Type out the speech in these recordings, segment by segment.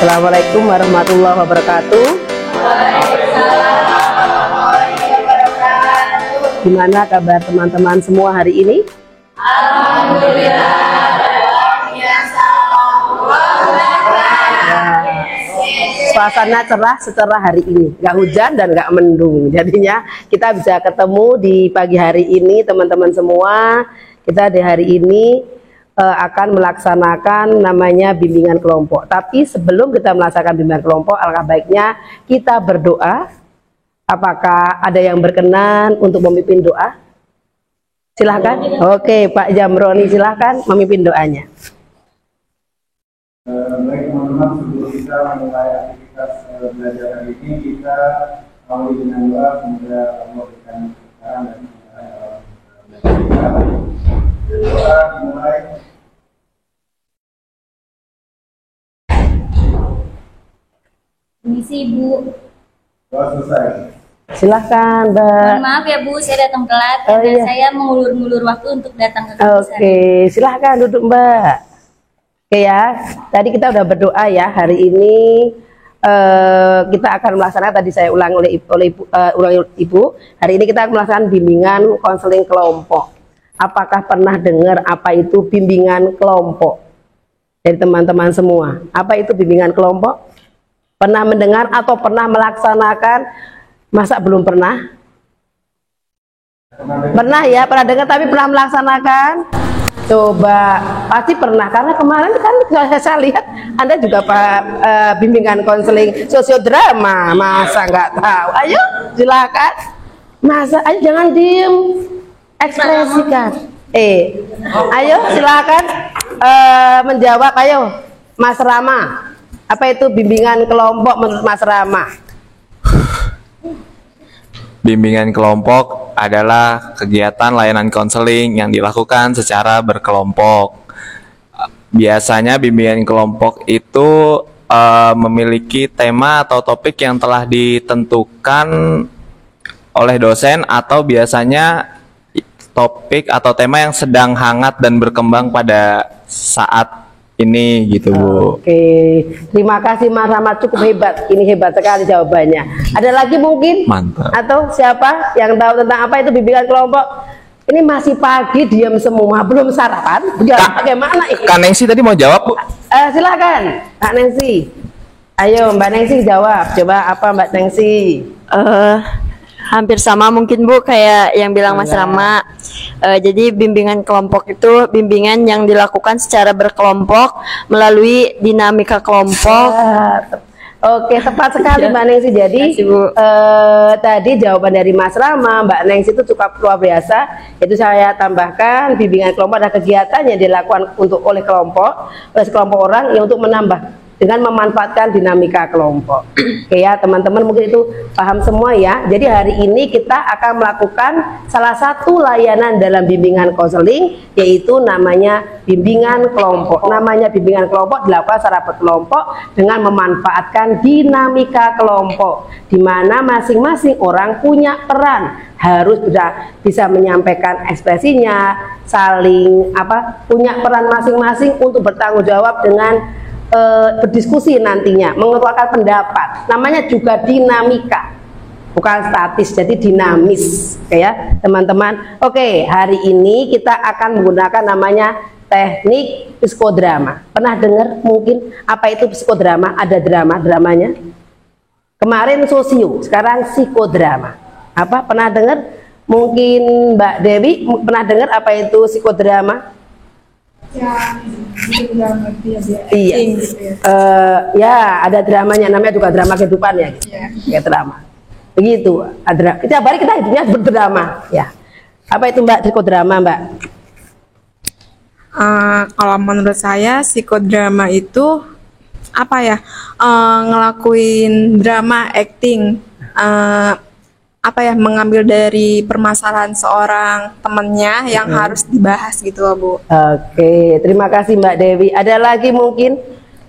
Assalamualaikum warahmatullahi wabarakatuh. Gimana kabar teman-teman semua hari ini? Alhamdulillah. Suasana cerah secerah hari ini, nggak hujan dan nggak mendung. Jadinya kita bisa ketemu di pagi hari ini teman-teman semua. Kita di hari ini akan melaksanakan namanya bimbingan kelompok. Tapi sebelum kita melaksanakan bimbingan kelompok, alangkah baiknya kita berdoa. Apakah ada yang berkenan untuk memimpin doa? Silahkan. Oke, Pak Jamroni, silahkan memimpin doanya. Baik teman-teman, sebelum kita memulai aktivitas belajar hari ini, kita awali dengan doa. Semoga Allah berikan keberkahan dan kemudahan dalam belajar kita. Doa dimulai. Permisi Bu. Doa selesai. Silahkan, Mbak. Mohon maaf ya Bu, saya datang telat karena iya. saya mengulur-ngulur waktu untuk datang ke kampus. Oke, silahkan duduk Mbak. Oke ya, tadi kita udah berdoa ya. Hari ini kita akan melaksanakan, tadi saya ulang oleh Ibu. Hari ini kita akan melaksanakan bimbingan konseling kelompok. Apakah pernah dengar apa itu bimbingan kelompok? Dari teman-teman semua, apa itu bimbingan kelompok? Pernah mendengar atau pernah melaksanakan? Masa belum pernah? Pernah ya, pernah dengar tapi pernah melaksanakan? Coba, pasti pernah, karena kemarin kan saya lihat Anda juga Pak bimbingan konseling sosiodrama, masa nggak tahu? Ayo silakan, masa ayo jangan diem, ekspresikan. Ayo silakan menjawab, ayo Mas Rama, apa itu bimbingan kelompok menurut Mas Rama? Bimbingan kelompok adalah kegiatan layanan konseling yang dilakukan secara berkelompok. Biasanya bimbingan kelompok itu memiliki tema atau topik yang telah ditentukan oleh dosen, atau biasanya topik atau tema yang sedang hangat dan berkembang pada saat ini gitu Bu. Oke, terima kasih Mas Rahmat, cukup hebat. Ini hebat sekali jawabannya. Ada lagi mungkin? Mantap. Atau siapa yang tahu tentang apa itu bimbingan kelompok? Ini masih pagi, diam semua, belum sarapan. Bagaimana ini? Kak Nengsi tadi mau jawab Bu? Silakan, Kak Nengsi. Ayo Mbak Nengsi jawab. Coba apa Mbak Nengsi? Hampir sama mungkin Bu, kayak yang bilang Mas Rama. Jadi bimbingan kelompok itu bimbingan yang dilakukan secara berkelompok melalui dinamika kelompok. Oke, tepat sekali Mbak Nengsi. Jadi tadi jawaban dari Mas Rama, Mbak Nengsi itu cukup luar biasa. Itu saya tambahkan, bimbingan kelompok adalah kegiatan yang dilakukan oleh sekelompok orang yang untuk menambah dengan memanfaatkan dinamika kelompok. Oke ya teman-teman, mungkin itu paham semua ya. Jadi hari ini kita akan melakukan salah satu layanan dalam bimbingan konseling, yaitu namanya bimbingan kelompok. Namanya bimbingan kelompok dilakukan secara berkelompok dengan memanfaatkan dinamika kelompok, di mana masing-masing orang punya peran, harus bisa menyampaikan ekspresinya, saling punya peran masing-masing untuk bertanggung jawab dengan berdiskusi nantinya, mengeluarkan pendapat. Namanya juga dinamika, bukan statis, jadi dinamis. Oke ya teman-teman. Oke, hari ini kita akan menggunakan namanya teknik psikodrama. Pernah dengar mungkin apa itu psikodrama? Ada dramanya. Kemarin sosio, sekarang psikodrama. Apa pernah dengar? Mungkin Mbak Dewi pernah dengar apa itu psikodrama? Ya, Iya. Ya, ada dramanya, namanya juga drama kehidupan ya, gitu. Kayak drama. Begitu. Ada. Setiap hari kita hidupnya berdrama, ya. Apa itu Mbak psikodrama, Mbak? Kalau menurut saya psikodrama itu ngelakuin drama, acting, mengambil dari permasalahan seorang temennya yang harus dibahas gitu loh Bu. Oke, terima kasih Mbak Dewi. Ada lagi mungkin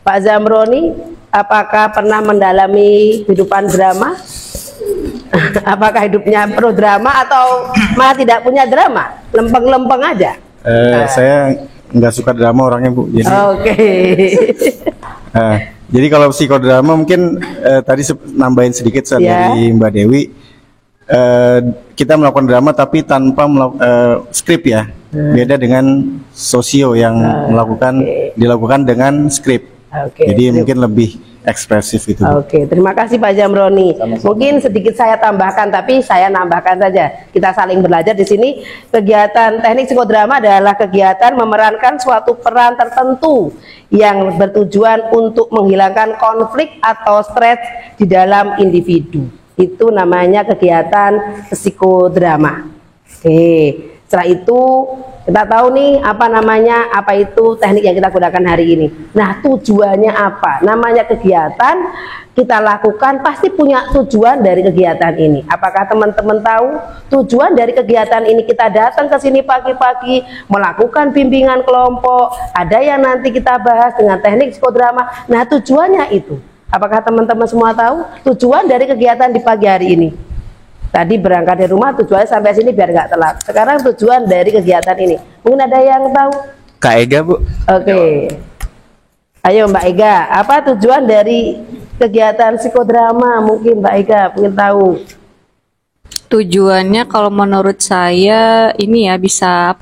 Pak Zamroni, apakah pernah mendalami kehidupan drama? Apakah hidupnya penuh drama atau malah tidak punya drama? Lempeng-lempeng aja? Saya nggak suka drama orangnya Bu. Jadi, Oke. Jadi kalau psikodrama mungkin tadi nambahin sedikit dari Mbak Dewi, kita melakukan drama tapi tanpa skrip ya. Beda dengan sosio yang dilakukan dengan skrip. Jadi mungkin lebih ekspresif itu. Terima kasih Pak Jamroni. Mungkin sedikit saya tambahkan, tapi saya nambahkan saja. Kita saling belajar di sini. Kegiatan teknik psikodrama adalah kegiatan memerankan suatu peran tertentu yang bertujuan untuk menghilangkan konflik atau stres di dalam individu. Itu namanya kegiatan psikodrama. Setelah itu kita tahu nih apa itu teknik yang kita gunakan hari ini. Nah, tujuannya apa? Namanya kegiatan kita lakukan pasti punya tujuan dari kegiatan ini. Apakah teman-teman tahu tujuan dari kegiatan ini? Kita datang ke sini pagi-pagi melakukan bimbingan kelompok. Ada yang nanti kita bahas dengan teknik psikodrama. Nah, tujuannya itu. Apakah teman-teman semua tahu tujuan dari kegiatan di pagi hari ini? Tadi berangkat dari rumah tujuannya sampai sini biar nggak telat. Sekarang tujuan dari kegiatan ini. Mungkin ada yang tahu? Kak Ega, Bu. Ayo Mbak Ega, apa tujuan dari kegiatan psikodrama? Mungkin Mbak Ega mungkin tahu. Tujuannya kalau menurut saya ini ya bisa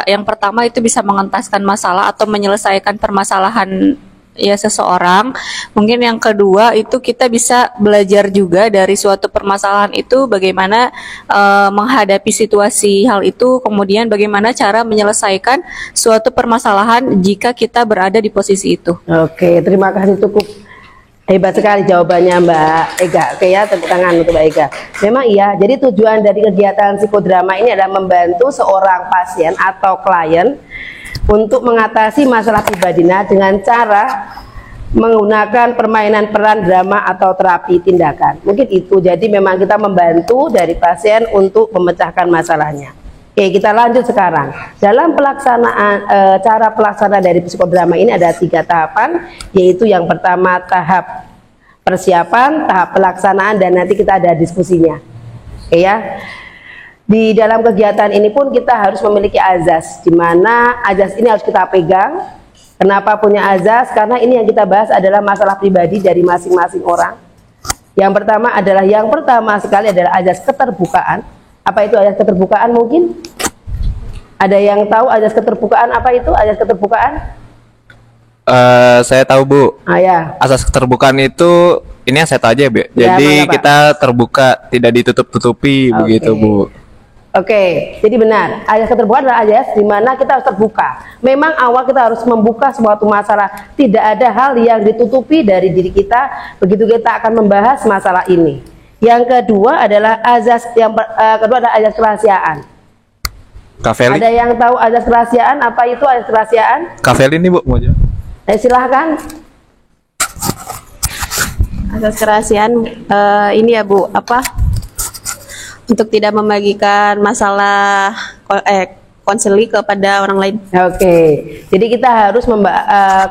yang pertama itu bisa mengentaskan masalah atau menyelesaikan permasalahan ya seseorang. Mungkin yang kedua itu kita bisa belajar juga dari suatu permasalahan itu bagaimana menghadapi situasi hal itu, kemudian bagaimana cara menyelesaikan suatu permasalahan jika kita berada di posisi itu. Terima kasih, cukup hebat sekali jawabannya Mbak Ega. Tepuk tangan untuk Mbak Ega. Memang iya, jadi tujuan dari kegiatan psikodrama ini adalah membantu seorang pasien atau klien untuk mengatasi masalah pribadinya dengan cara menggunakan permainan peran drama atau terapi tindakan. Mungkin itu. Jadi memang kita membantu dari pasien untuk memecahkan masalahnya. Kita lanjut sekarang. Dalam pelaksanaan cara pelaksanaan dari psikodrama ini ada 3 tahapan, yaitu yang pertama tahap persiapan, tahap pelaksanaan, dan nanti kita ada diskusinya. Di dalam kegiatan ini pun kita harus memiliki azas, di mana azas ini harus kita pegang. Kenapa punya azas? Karena ini yang kita bahas adalah masalah pribadi dari masing-masing orang. Yang pertama sekali adalah azas keterbukaan. Apa itu azas keterbukaan mungkin? Ada yang tahu azas keterbukaan apa itu? Azas keterbukaan? Saya tahu, Bu. Azas keterbukaan itu ini yang saya tahu aja, Bu. Jadi kita terbuka, tidak ditutup-tutupi begitu, Bu. Jadi benar, azas keterbukaan adalah azas di mana kita harus terbuka. Memang awal kita harus membuka suatu masalah, tidak ada hal yang ditutupi dari diri kita. Begitu kita akan membahas masalah ini. Yang kedua adalah azas kerahasiaan. Kak Feli? Ada yang tahu azas kerahasiaan? Apa itu azas kerahasiaan? Kak Feli nih, Bu, mau jawab? Silahkan. Azas kerahasiaan ini ya Bu, untuk tidak membagikan masalah konseling kepada orang lain. Jadi kita harus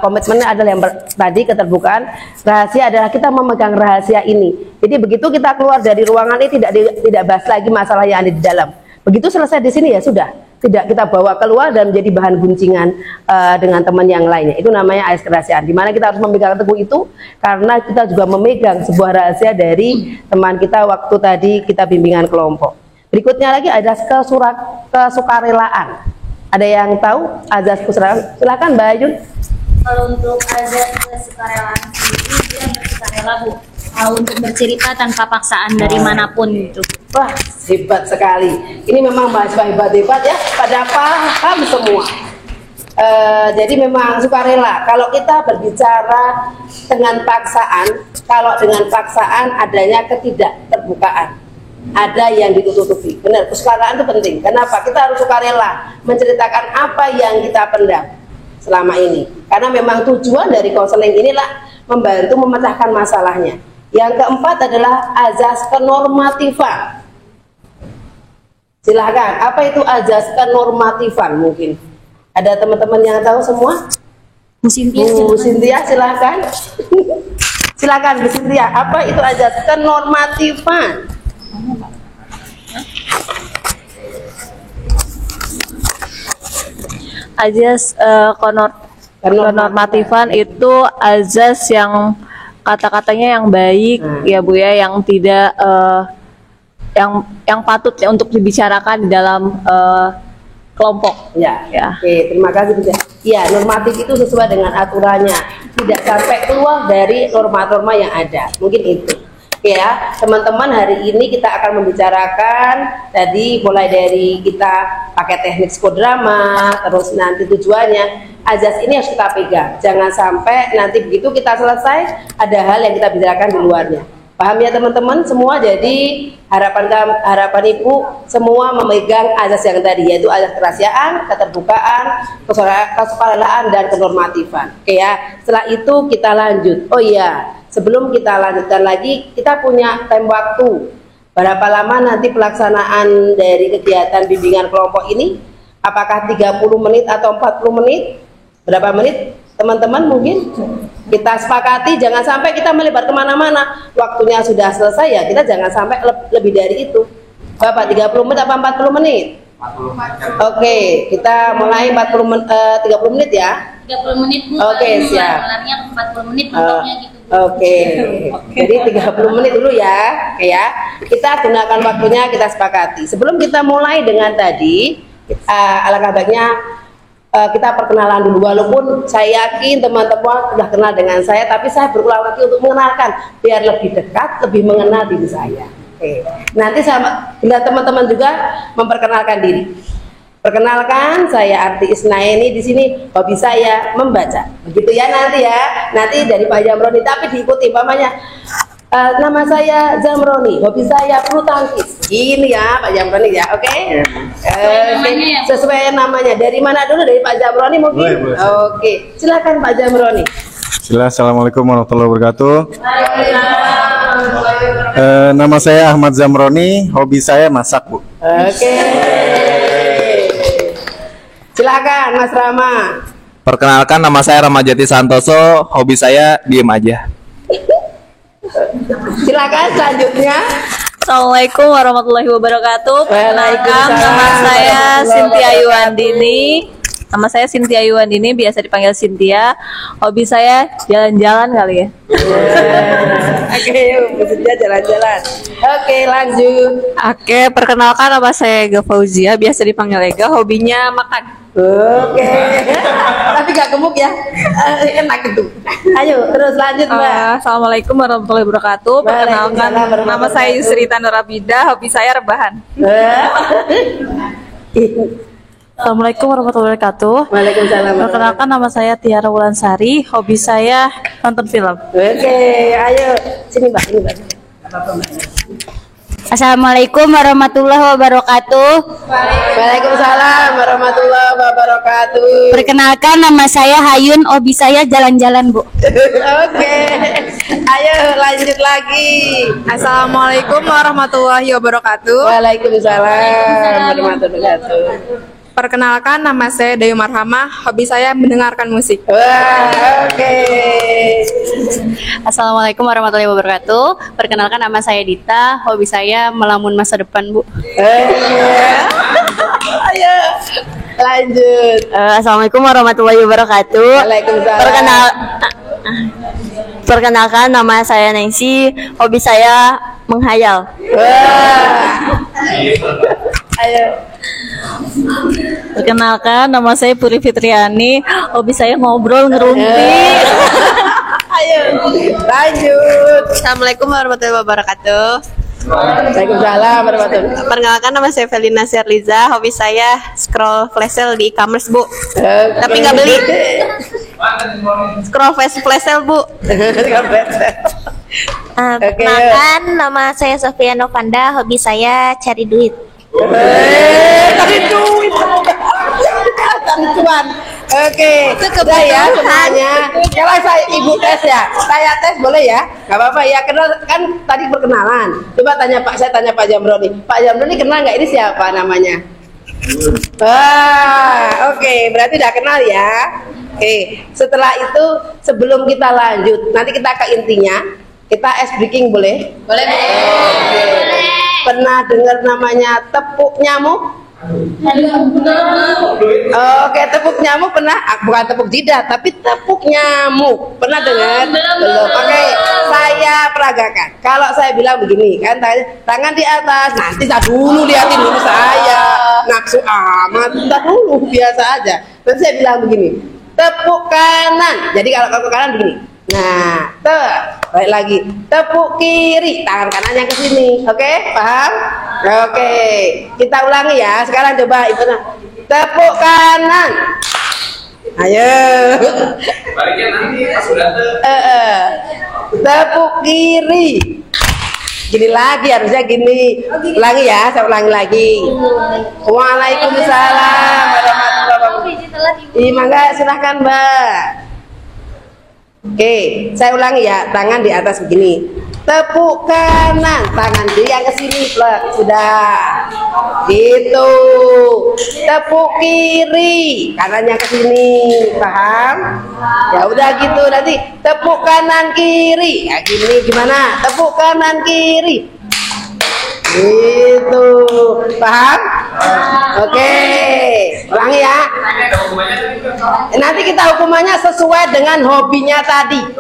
komitmennya adalah yang tadi keterbukaan. Rahasia adalah kita memegang rahasia ini. Jadi begitu kita keluar dari ruangan ini tidak bahas lagi masalah yang ada di dalam. Begitu selesai di sini ya sudah, tidak kita bawa keluar dan menjadi bahan guncingan dengan teman yang lainnya. Itu namanya azas kerahasiaan. Di mana kita harus memegang teguh itu karena kita juga memegang sebuah rahasia dari teman kita waktu tadi kita bimbingan kelompok. Berikutnya lagi azas kesukarelaan. Ada yang tahu azas kesukarelaan? Silakan Mbak Ayun. Kalau untuk azas kesukarelaan sendiri dia bersukarela, Bu. Untuk bercerita tanpa paksaan dari manapun itu. Wah, hebat sekali. Ini memang mahasiswa hebat-hebat ya, pada paham semua. Jadi memang sukarela. Kalau kita berbicara dengan paksaan, kalau dengan paksaan adanya ketidakterbukaan, ada yang ditutupi. Benar, kesukarelaan itu penting. Kenapa? Kita harus sukarela menceritakan apa yang kita pendam selama ini. Karena memang tujuan dari konseling inilah membantu memecahkan masalahnya. Yang keempat adalah azas kenormatifan. Silahkan, apa itu azas kenormatifan mungkin? Ada teman-teman yang tahu semua? Bu Sintia, silahkan. Silakan Bu Sintia, apa itu azas kenormatifan? Azas Kenormatifan itu azas yang kata-katanya yang baik ya Bu ya, yang tidak yang patut ya untuk dibicarakan di dalam kelompok. Ya. Ya. Oke, terima kasih Bu. Ya, normatif itu sesuai dengan aturannya, tidak sampai keluar dari norma-norma yang ada. Mungkin itu. Ya, teman-teman, hari ini kita akan membicarakan tadi mulai dari kita pakai teknik psikodrama, terus nanti tujuannya. Azas ini harus kita pegang. Jangan sampai nanti begitu kita selesai ada hal yang kita bicarakan di luarnya. Paham ya teman-teman semua? Jadi harapan Ibu semua memegang azas yang tadi, yaitu azas kerahasiaan, keterbukaan, kesukarela dan kenormatifan. Oke ya. Setelah itu kita lanjut. Oh iya, sebelum kita lanjutkan lagi, kita punya time waktu. Berapa lama nanti pelaksanaan dari kegiatan bimbingan kelompok ini? Apakah 30 menit atau 40 menit? Berapa menit? Teman-teman mungkin kita sepakati jangan sampai kita melebar kemana-mana. Waktunya sudah selesai ya, kita jangan sampai lebih dari itu. Bapak 30 menit apa 40 menit? 40 menit. Oke, kita mulai 30 menit ya. 30 menit Bu. Oke, siap. Kelarnya 40 menit mentoknya gitu Bu. Oke. Jadi 30 menit dulu ya. Oke ya. Kita gunakan waktunya, kita sepakati. Sebelum kita mulai dengan tadi, alangkah baiknya kita perkenalan dulu, walaupun saya yakin teman-teman sudah kenal dengan saya, tapi saya berulang lagi untuk mengenalkan biar lebih dekat, lebih mengenal diri saya. Oke. Nanti bila teman-teman juga memperkenalkan diri. Perkenalkan, saya Arti Isnaini, di sini hobi saya membaca. Begitu ya nanti ya. Nanti dari Pak Jamroni, tapi diikuti pamannya. Nama saya Jamroni, hobi saya bulu tangkis. Ini ya Pak Jamroni ya, oke? Sesuai namanya. Dari mana dulu? Dari Pak Jamroni mungkin? Oke, silakan Pak Jamroni. Assalamualaikum warahmatullahi wabarakatuh. Nama saya Ahmad Zamroni, hobi saya masak Bu. Oke. Silakan Mas Rama. Perkenalkan, nama saya Ramajati Santoso, hobi saya diem aja. Silakan selanjutnya. Assalamualaikum warahmatullahi wabarakatuh. Perkenalkan, nama saya Cynthia Yuandini. Nama saya Cynthia Yuandini, biasa dipanggil Cynthia. Hobi saya jalan-jalan kali ya. Oke, Cynthia jalan-jalan. Oke, lanjut. Oke, perkenalkan, nama saya Ega Fauzia, biasa dipanggil Ega. Hobinya makan. Oke. Tapi gak gemuk ya. Enak itu. Ayo, terus lanjut Mbak. Assalamualaikum warahmatullahi wabarakatuh. Perkenalkan, nama saya Yusrita Nurabida, hobi saya rebahan. Assalamualaikum warahmatullahi wabarakatuh. Waalaikumsalam. Perkenalkan, nama saya Tiara Wulansari, hobi saya nonton film. Oke, ayo sini Mbak, ini Mbak. Assalamualaikum warahmatullahi wabarakatuh. Waalaikumsalam warahmatullahi wabarakatuh. Perkenalkan, nama saya Hayun, hobi saya jalan-jalan Bu. Oke, ayo lanjut lagi. Assalamualaikum warahmatullahi wabarakatuh. Waalaikumsalam warahmatullahi wabarakatuh. Perkenalkan, nama saya Dayu Marhamah, hobi saya mendengarkan musik. Wah, oke. Assalamualaikum warahmatullahi wabarakatuh. Perkenalkan, nama saya Dita, hobi saya melamun masa depan Bu. Ayo lanjut. Assalamualaikum warahmatullahi wabarakatuh. Waalaikumsalam. Perkenalkan, nama saya Nancy, hobi saya menghayal. Wah. Ayo. Perkenalkan, nama saya Puri Fitriani, hobi saya ngobrol ngerumpi. Ayo lanjut. Assalamualaikum warahmatullahi wabarakatuh. Waalaikumsalam warahmatullahi wabarakatuh. Perkenalkan, nama saya Felina Serliza, hobi saya scroll flash sale di e-commerce Bu. Tapi nggak beli. Scroll flash sale Bu. Perkenalkan, nama saya Sofia Novanda, hobi saya cari duit. Cari duit. Cari cuan. Oke, sudah ya semuanya. Kalau saya ibu tes ya, saya tes boleh ya? Gak apa-apa ya. Kenal kan tadi perkenalan. Coba tanya Pak, saya tanya Pak Jamroni. Pak Jamroni kenal nggak ini siapa namanya? Wah, oke, berarti udah kenal ya. Oke, setelah itu sebelum kita lanjut, nanti kita ke intinya. Kita ice breaking boleh? Boleh. Oke. Pernah dengar namanya tepuk nyamuk? Oke, tepuk nyamuk pernah? Bukan tepuk jidat, tapi tepuk nyamuk. Pernah dengar? Belum. Oke, saya peragakan. Kalau saya bilang begini, kan tangan di atas. Nanti tak dulu liatin dulu saya. Nafsu amat, tak dulu biasa aja. Terus saya bilang begini, tepuk kanan. Jadi kalau tepuk kanan begini. Nah, balik lagi. Tepuk kiri, tangan kanannya ke sini. Oke, paham? Oke, kita ulangi ya. Sekarang coba Ibu. Tepuk kanan. Ayo. Baliknya nanti pas udah Tepuk kiri. Gini lagi, harusnya gini. Ulangi ya, saya ulangi lagi. Waalaikumsalam warahmatullahi wabarakatuh. Mangga silahkan Mbak. Oke, saya ulangi ya, tangan di atas begini. Tepuk kanan, tangan kiri yang ke sini, sudah. Gitu. Tepuk kiri, kanannya ke sini, paham? Ya udah gitu, nanti tepuk kanan kiri. Ya gini gimana? Tepuk kanan kiri. Gitu, paham? Oke, ulangi ya. Nanti kita hukumannya sesuai dengan hobinya tadi.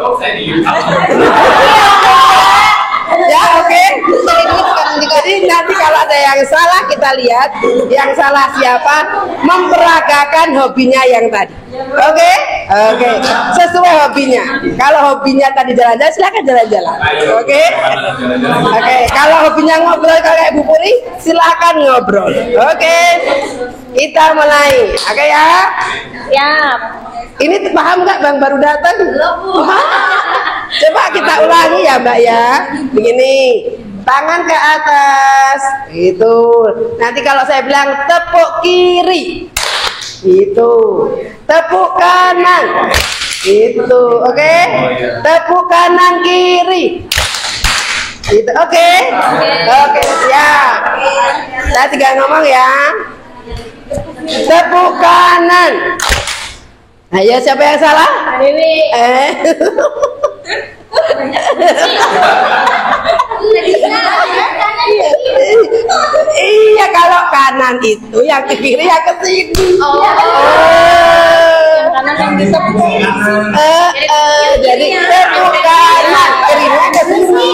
Ya, oke. Jadi nanti kalau ada yang salah kita lihat yang salah siapa, memperagakan hobinya yang tadi. Oke? Oke. Sesuai hobinya. Kalau hobinya tadi jalan-jalan, silakan jalan-jalan. Oke? Oke. Kalau hobinya ngobrol kayak Bu Puri, silakan ngobrol. Oke? Kita mulai. Oke ya? Siap. Ini paham nggak Bang baru datang? Coba kita ulangi ya Mbak ya. Begini, tangan ke atas, itu. Nanti kalau saya bilang tepuk kiri, itu. Tepuk kanan, itu. Oke? Tepuk kanan kiri, itu. Oke? Oke, siap. Saya tinggal ngomong ya. Tepuk kanan. Ayo, siapa yang salah? Dewi. Iya, kalau kanan itu yang ke kiri yang ke sini. Kanan yang ditepuk. Jadi tepuk kanan, kirinya ke sini.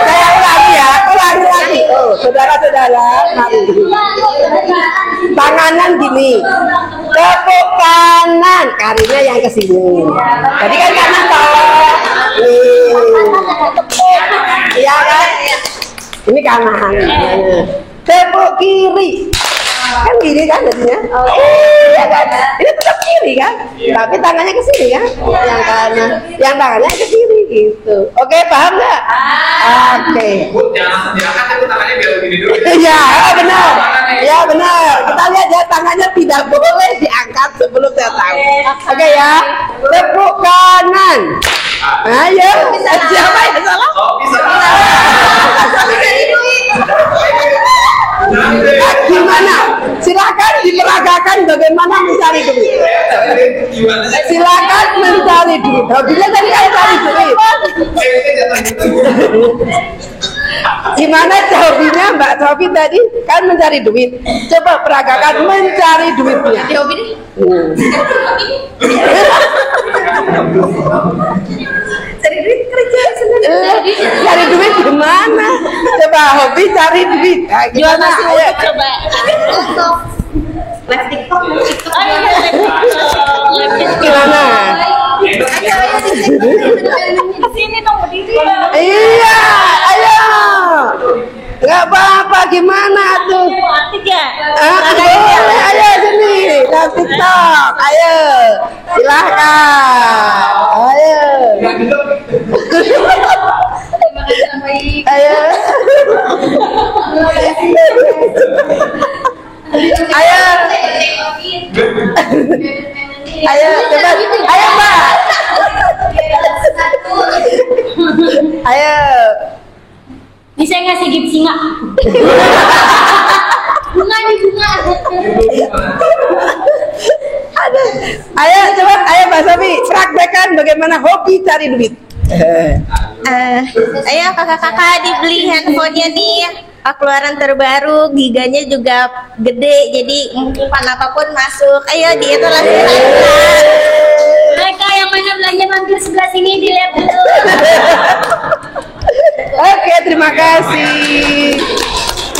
Saya ulangi ya, ulangi lagi. Saudara-saudara, tanganan gini. Tepuk kanan, karirnya yang ke sini. Jadi kan kanan bawah. Iya kan? Ini kanan. Tepuk kiri. Kan gini kan jadinya? Iya kan? Ini tetap kiri kan? Tapi tangannya ke sini kan? Yang kanan, yang tangannya ke kiri gitu. Oke, paham nggak? Oke. Jangan diangkat itu tangannya biar begini dulu. Iya, benar. Ya benar. Kita lihat ya, tangannya tidak boleh diangkat sebelum saya tahu. Oke ya. Tepuk kanan. Ayo. Siapa yang salah? Gimana? Silakan diperagakan bagaimana mencari duit. Silakan mencari duit. Hobinya tadi kayak cari duit. Gimana hobinya Mbak Sofi tadi? Kan mencari duit. Coba peragakan mencari duitnya. Hobi nih. Cari duit kerja sebenarnya. Cari duit gimana? Coba hobi cari duit. Nah, Jual gimana? nasi Ayo. uduk coba. Live TikTok. Gimana? Sini dong berdiri. Iya, ayo. Nggak apa-apa, gimana tuh? Asik ya. Boleh, ayo sini. Nah, TikTok, ayo. Silahkan. Ayo. Ayo. Ayo. Ayo, coba. Ayo, Mbak. Ayo. Bisa ngasih gift singa? Bunga nih bunga. Ayo coba, ayo Mbak Sofi, praktekkan bagaimana hobi cari duit. Ayo kakak-kakak dibeli handphonenya nih. keluaran terbaru, giganya juga gede, jadi umpan apapun masuk. Ayo dietlah. Mereka yang mana belanja mampir sebelah sini dilihat dulu. Oke, terima kasih.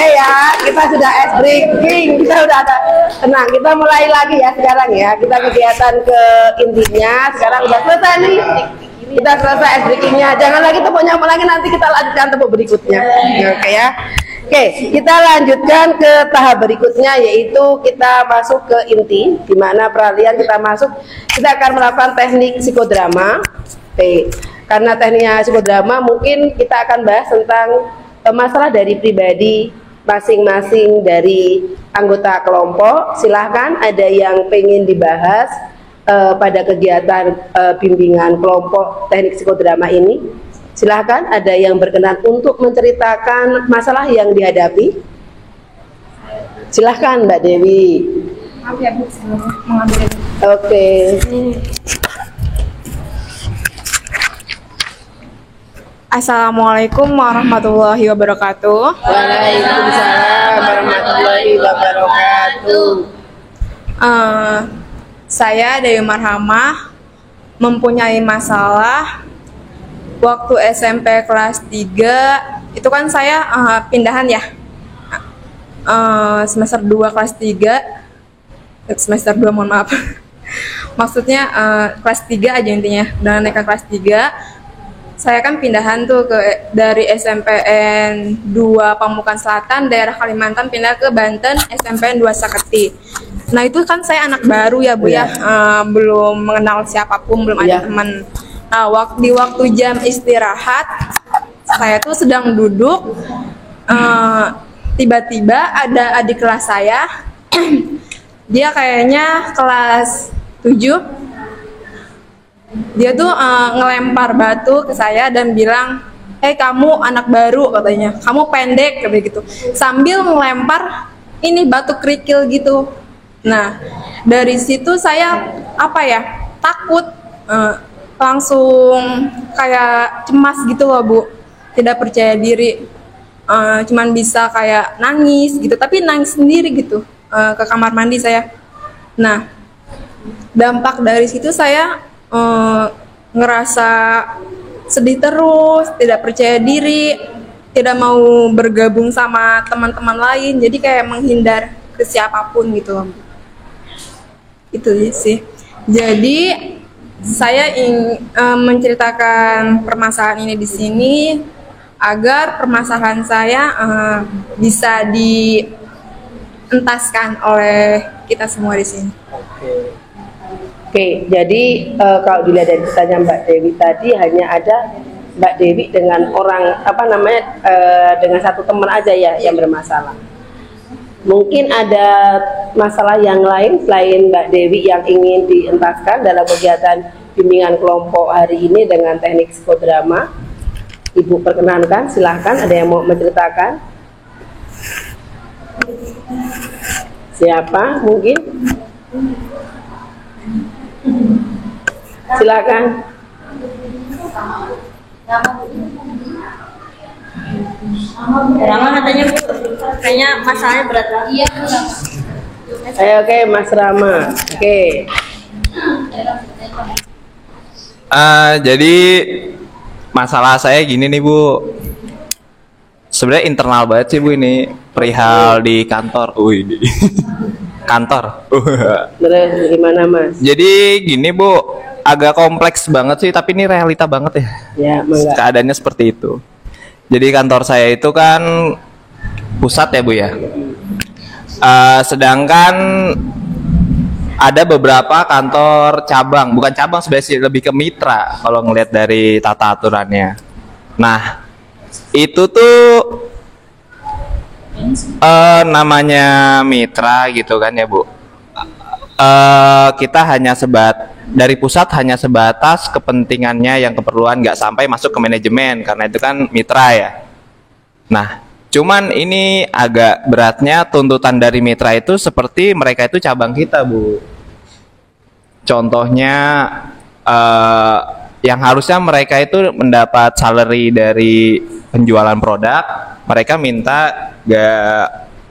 Ya, kita sudah ice breaking, kita udah ada. Tenang, kita mulai lagi ya sekarang ya. Kita kegiatan ke intinya. Sekarang udah selesai nih. Kita selesai ice breakingnya. Jangan lagi tepuk nyamuk lagi, nanti kita lanjutkan tepuk berikutnya. Oke ya. Oke, kita lanjutkan ke tahap berikutnya, yaitu kita masuk ke inti, di mana peralihan kita masuk. Kita akan melakukan teknik psikodrama. Oke, karena tekniknya psikodrama, mungkin kita akan bahas tentang masalah dari pribadi masing-masing dari anggota kelompok. Silahkan ada yang pengen dibahas pada kegiatan bimbingan kelompok teknik psikodrama ini. Silahkan ada yang berkenan untuk menceritakan masalah yang dihadapi. Silahkan Mbak Dewi. Maaf ya Bu, saya mengambil. Oke. Assalamualaikum warahmatullahi wabarakatuh. Waalaikumsalam warahmatullahi wabarakatuh. Saya Dewi Marhamah mempunyai masalah waktu SMP kelas 3. Itu kan saya pindahan ya, semester 2 kelas 3, semester 2 mohon maaf. Maksudnya kelas 3 aja intinya, dan naik ke kelas 3. Saya kan pindahan tuh dari SMPN 2 Pamukan Selatan daerah Kalimantan pindah ke Banten SMPN 2 Saketi. Nah itu kan saya anak baru ya Bu ya, belum mengenal siapapun, belum ada teman. Nah di waktu jam istirahat saya tuh sedang duduk, tiba-tiba ada adik kelas saya, dia kayaknya kelas 7. Dia tuh ngelempar batu ke saya dan bilang, kamu anak baru," katanya, "kamu pendek," kayak gitu, sambil ngelempar ini batu kerikil gitu. Nah dari situ saya takut, langsung kayak cemas gitu loh Bu, tidak percaya diri, cuman bisa kayak nangis gitu, tapi nangis sendiri gitu, ke kamar mandi saya. Nah dampak dari situ saya ngerasa sedih terus, tidak percaya diri, tidak mau bergabung sama teman-teman lain, jadi kayak menghindar ke siapapun gitu loh. Itu sih. Jadi saya ingin menceritakan permasalahan ini di sini agar permasalahan saya bisa dientaskan oleh kita semua di sini. Oke, jadi kalau dilihat dari pertanyaan Mbak Dewi tadi, hanya ada Mbak Dewi dengan orang dengan satu teman aja ya yang bermasalah. Mungkin ada masalah yang lain selain Mbak Dewi yang ingin dientaskan dalam kegiatan bimbingan kelompok hari ini dengan teknik psikodrama. Ibu perkenankan, silahkan, ada yang mau menceritakan? Siapa mungkin? Silakan. Rama katanya Bu, kayaknya masalahnya berat banget. Iya. Oke, Mas Rama. Oke. Jadi masalah saya gini nih Bu. Sebenarnya internal banget sih Bu ini, perihal di kantor. Ini kantor. Terus gimana Mas? Jadi gini Bu, agak kompleks banget sih, tapi ini realita banget ya. Ya, mangga. Keadaannya seperti itu. Jadi kantor saya itu kan pusat ya Bu ya. Sedangkan ada beberapa kantor cabang, bukan cabang sebenarnya, lebih ke mitra kalau ngelihat dari tata aturannya. Nah, itu tuh namanya mitra gitu kan ya Bu. Kita hanya dari pusat hanya sebatas kepentingannya yang keperluan, nggak sampai masuk ke manajemen karena itu kan mitra ya. Nah, cuman ini agak beratnya tuntutan dari mitra itu seperti mereka itu cabang kita Bu. Contohnya yang harusnya mereka itu mendapat salary dari penjualan produk, mereka minta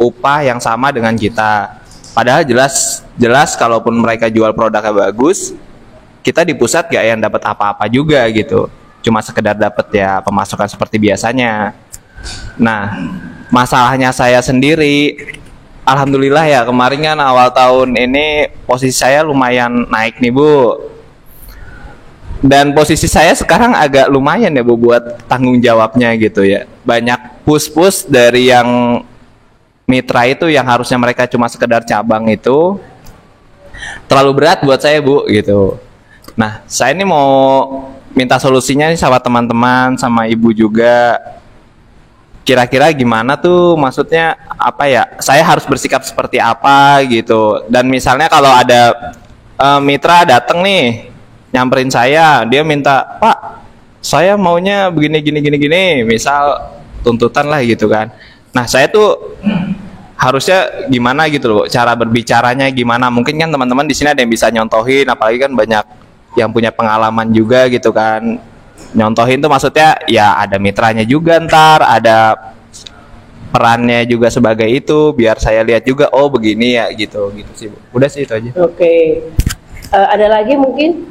upah yang sama dengan kita. Padahal jelas kalaupun mereka jual produknya bagus, kita di pusat gak yang dapat apa-apa juga gitu. Cuma sekedar dapat ya pemasukan seperti biasanya. Nah, masalahnya saya sendiri, alhamdulillah ya kemarin kan awal tahun ini posisi saya lumayan naik nih Bu. Dan posisi saya sekarang agak lumayan ya Bu buat tanggung jawabnya gitu ya. Banyak push dari yang mitra itu yang harusnya mereka cuma sekedar cabang itu terlalu berat buat saya Bu gitu. Nah, saya ini mau minta solusinya nih sama teman-teman, sama Ibu juga. Kira-kira gimana tuh, maksudnya apa ya? Saya harus bersikap seperti apa gitu. Dan misalnya kalau ada mitra datang nih, nyamperin saya, dia minta, "Pak, saya maunya begini gini." Misal tuntutan lah gitu kan. Nah, saya tuh harusnya gimana gitu loh, cara berbicaranya gimana? Mungkin kan teman-teman di sini ada yang bisa nyontohin, apalagi kan banyak yang punya pengalaman juga gitu kan. Nyontohin tuh maksudnya ya ada mitranya juga, ntar ada perannya juga sebagai itu, biar saya lihat juga oh begini ya gitu sih Bu. Udah sih itu aja. Oke. Ada lagi mungkin?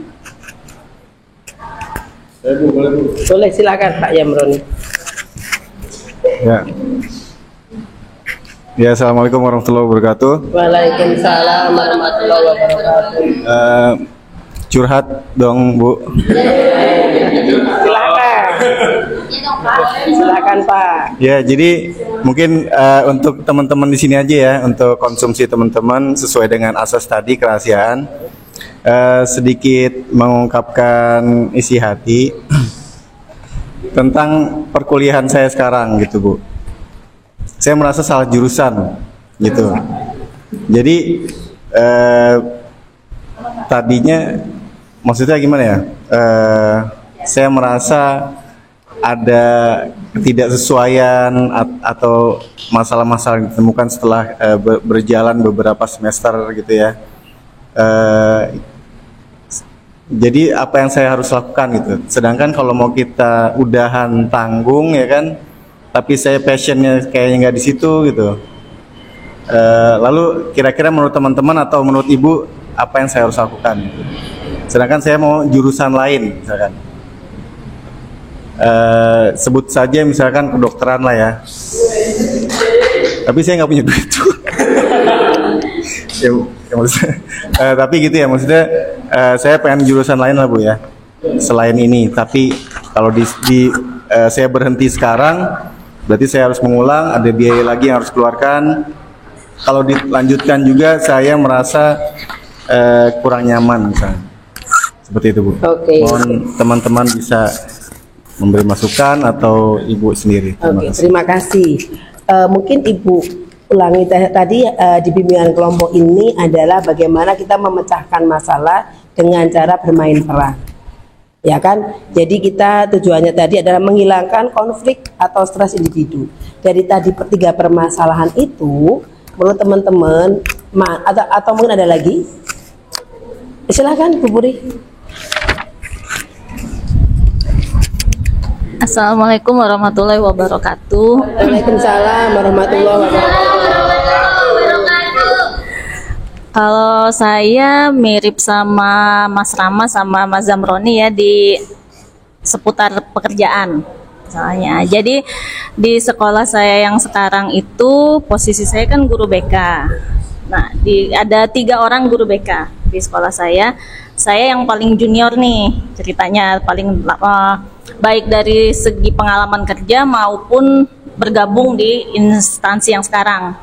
Boleh silakan Pak Yamroni. Ya. Ya, assalamualaikum warahmatullahi wabarakatuh. Waalaikumsalam warahmatullahi wabarakatuh. Curhat dong Bu. Silakan Pak. Ya, jadi mungkin untuk teman-teman di sini aja ya, untuk konsumsi teman-teman sesuai dengan asas tadi kerahasiaan. Sedikit mengungkapkan isi hati tentang perkuliahan saya sekarang gitu Bu. Saya merasa salah jurusan gitu. Jadi tadinya maksudnya gimana ya? Saya merasa ada ketidaksesuaian atau masalah-masalah yang ditemukan setelah berjalan beberapa semester gitu ya. Jadi apa yang saya harus lakukan gitu. Sedangkan kalau mau kita udahan tanggung ya kan, tapi saya passionnya kayaknya nggak di situ gitu. Lalu kira-kira menurut teman-teman atau menurut Ibu apa yang saya harus lakukan gitu. Sedangkan saya mau jurusan lain misalkan. Sebut saja misalkan kedokteran lah ya. Tapi saya nggak punya duit tuh. ya maksudnya, tapi gitu ya maksudnya saya pengen jurusan lain lah Bu ya selain ini. Tapi kalau saya berhenti sekarang berarti saya harus mengulang, ada biaya lagi yang harus keluarkan. Kalau dilanjutkan juga saya merasa kurang nyaman misalnya. Seperti itu Bu. Oke. Mohon teman-teman bisa memberi masukan atau Ibu sendiri. Terima kasih. Mungkin Ibu ulangi tadi di bimbingan kelompok ini adalah bagaimana kita memecahkan masalah dengan cara bermain peran. Ya kan? Jadi kita tujuannya tadi adalah menghilangkan konflik atau stres individu. Dari tadi tiga permasalahan itu, menurut teman-teman atau mungkin ada lagi? Silakan Bu Puri. Assalamualaikum warahmatullahi wabarakatuh. Waalaikumsalam warahmatullahi wabarakatuh. Kalau saya mirip sama Mas Rama sama Mas Zamroni ya di seputar pekerjaan misalnya. Jadi di sekolah saya yang sekarang itu posisi saya kan guru BK. Nah, ada 3 orang guru BK di sekolah saya. Saya yang paling junior nih ceritanya, paling baik dari segi pengalaman kerja maupun bergabung di instansi yang sekarang,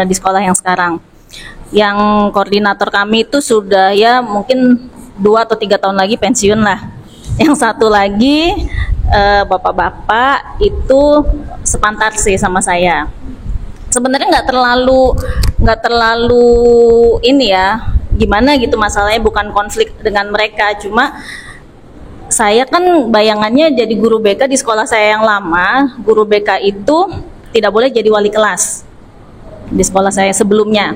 di sekolah yang sekarang. Yang koordinator kami itu sudah ya mungkin 2 atau 3 tahun lagi pensiun lah. Yang satu lagi bapak-bapak itu sepantar sih sama saya. Sebenarnya nggak terlalu ini ya, gimana gitu masalahnya, bukan konflik dengan mereka, cuma saya kan bayangannya jadi guru BK di sekolah saya yang lama, guru BK itu tidak boleh jadi wali kelas di sekolah saya sebelumnya.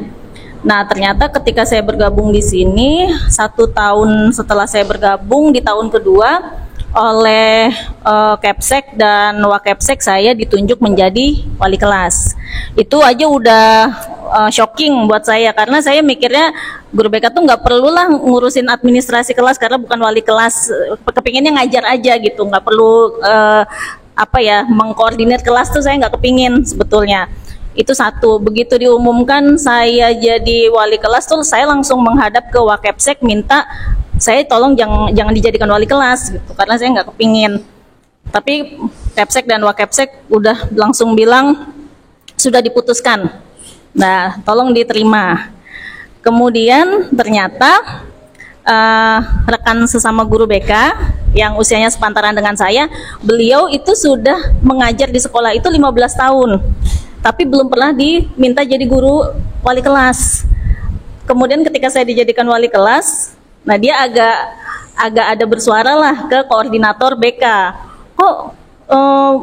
Nah, ternyata ketika saya bergabung di sini, 1 tahun setelah saya bergabung di tahun kedua, oleh Kepsek dan Wakepsek saya ditunjuk menjadi wali kelas. Itu aja udah shocking buat saya, karena saya mikirnya guru BK tuh nggak perlulah ngurusin administrasi kelas karena bukan wali kelas, kepinginnya ngajar aja gitu, nggak perlu mengkoordinir kelas tuh saya nggak kepingin sebetulnya. Itu satu. Begitu diumumkan saya jadi wali kelas tuh saya langsung menghadap ke Wakepsek minta saya tolong jangan dijadikan wali kelas gitu, karena saya nggak kepingin. Tapi Kepsek dan Wakepsek udah langsung bilang sudah diputuskan. Nah, tolong diterima. Kemudian ternyata rekan sesama guru BK yang usianya sepantaran dengan saya, beliau itu sudah mengajar di sekolah itu 15 tahun. Tapi belum pernah diminta jadi guru wali kelas. Kemudian ketika saya dijadikan wali kelas, nah dia agak ada bersuara lah ke koordinator BK. Kok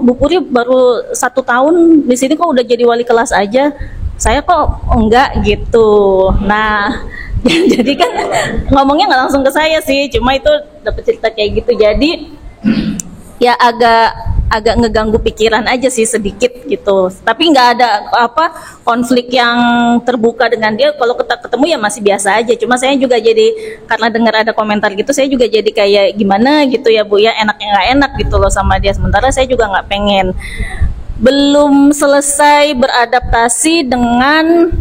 Bu Puri baru 1 tahun di sini kok udah jadi wali kelas aja? Saya kok enggak gitu. Nah, jadi kan ngomongnya nggak langsung ke saya sih, cuma itu dapat cerita kayak gitu. Jadi ya agak ngeganggu pikiran aja sih sedikit gitu. Tapi nggak ada konflik yang terbuka dengan dia. Kalau ketemu ya masih biasa aja. Cuma saya juga jadi karena dengar ada komentar gitu, saya juga jadi kayak gimana gitu ya Bu ya, enaknya nggak enak gitu loh sama dia. Sementara saya juga nggak pengen. Belum selesai beradaptasi dengan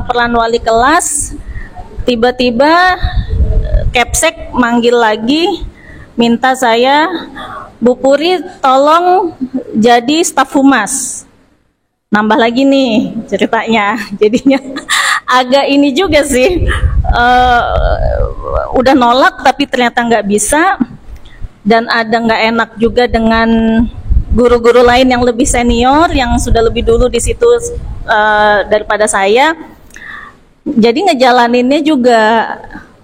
peran wali kelas, tiba-tiba Kepsek manggil lagi, minta saya, Bu Puri tolong jadi staf humas. Nambah lagi nih ceritanya, jadinya agak ini juga sih, udah nolak tapi ternyata nggak bisa, dan ada nggak enak juga dengan guru-guru lain yang lebih senior, yang sudah lebih dulu di situ daripada saya. Jadi ngejalaninnya juga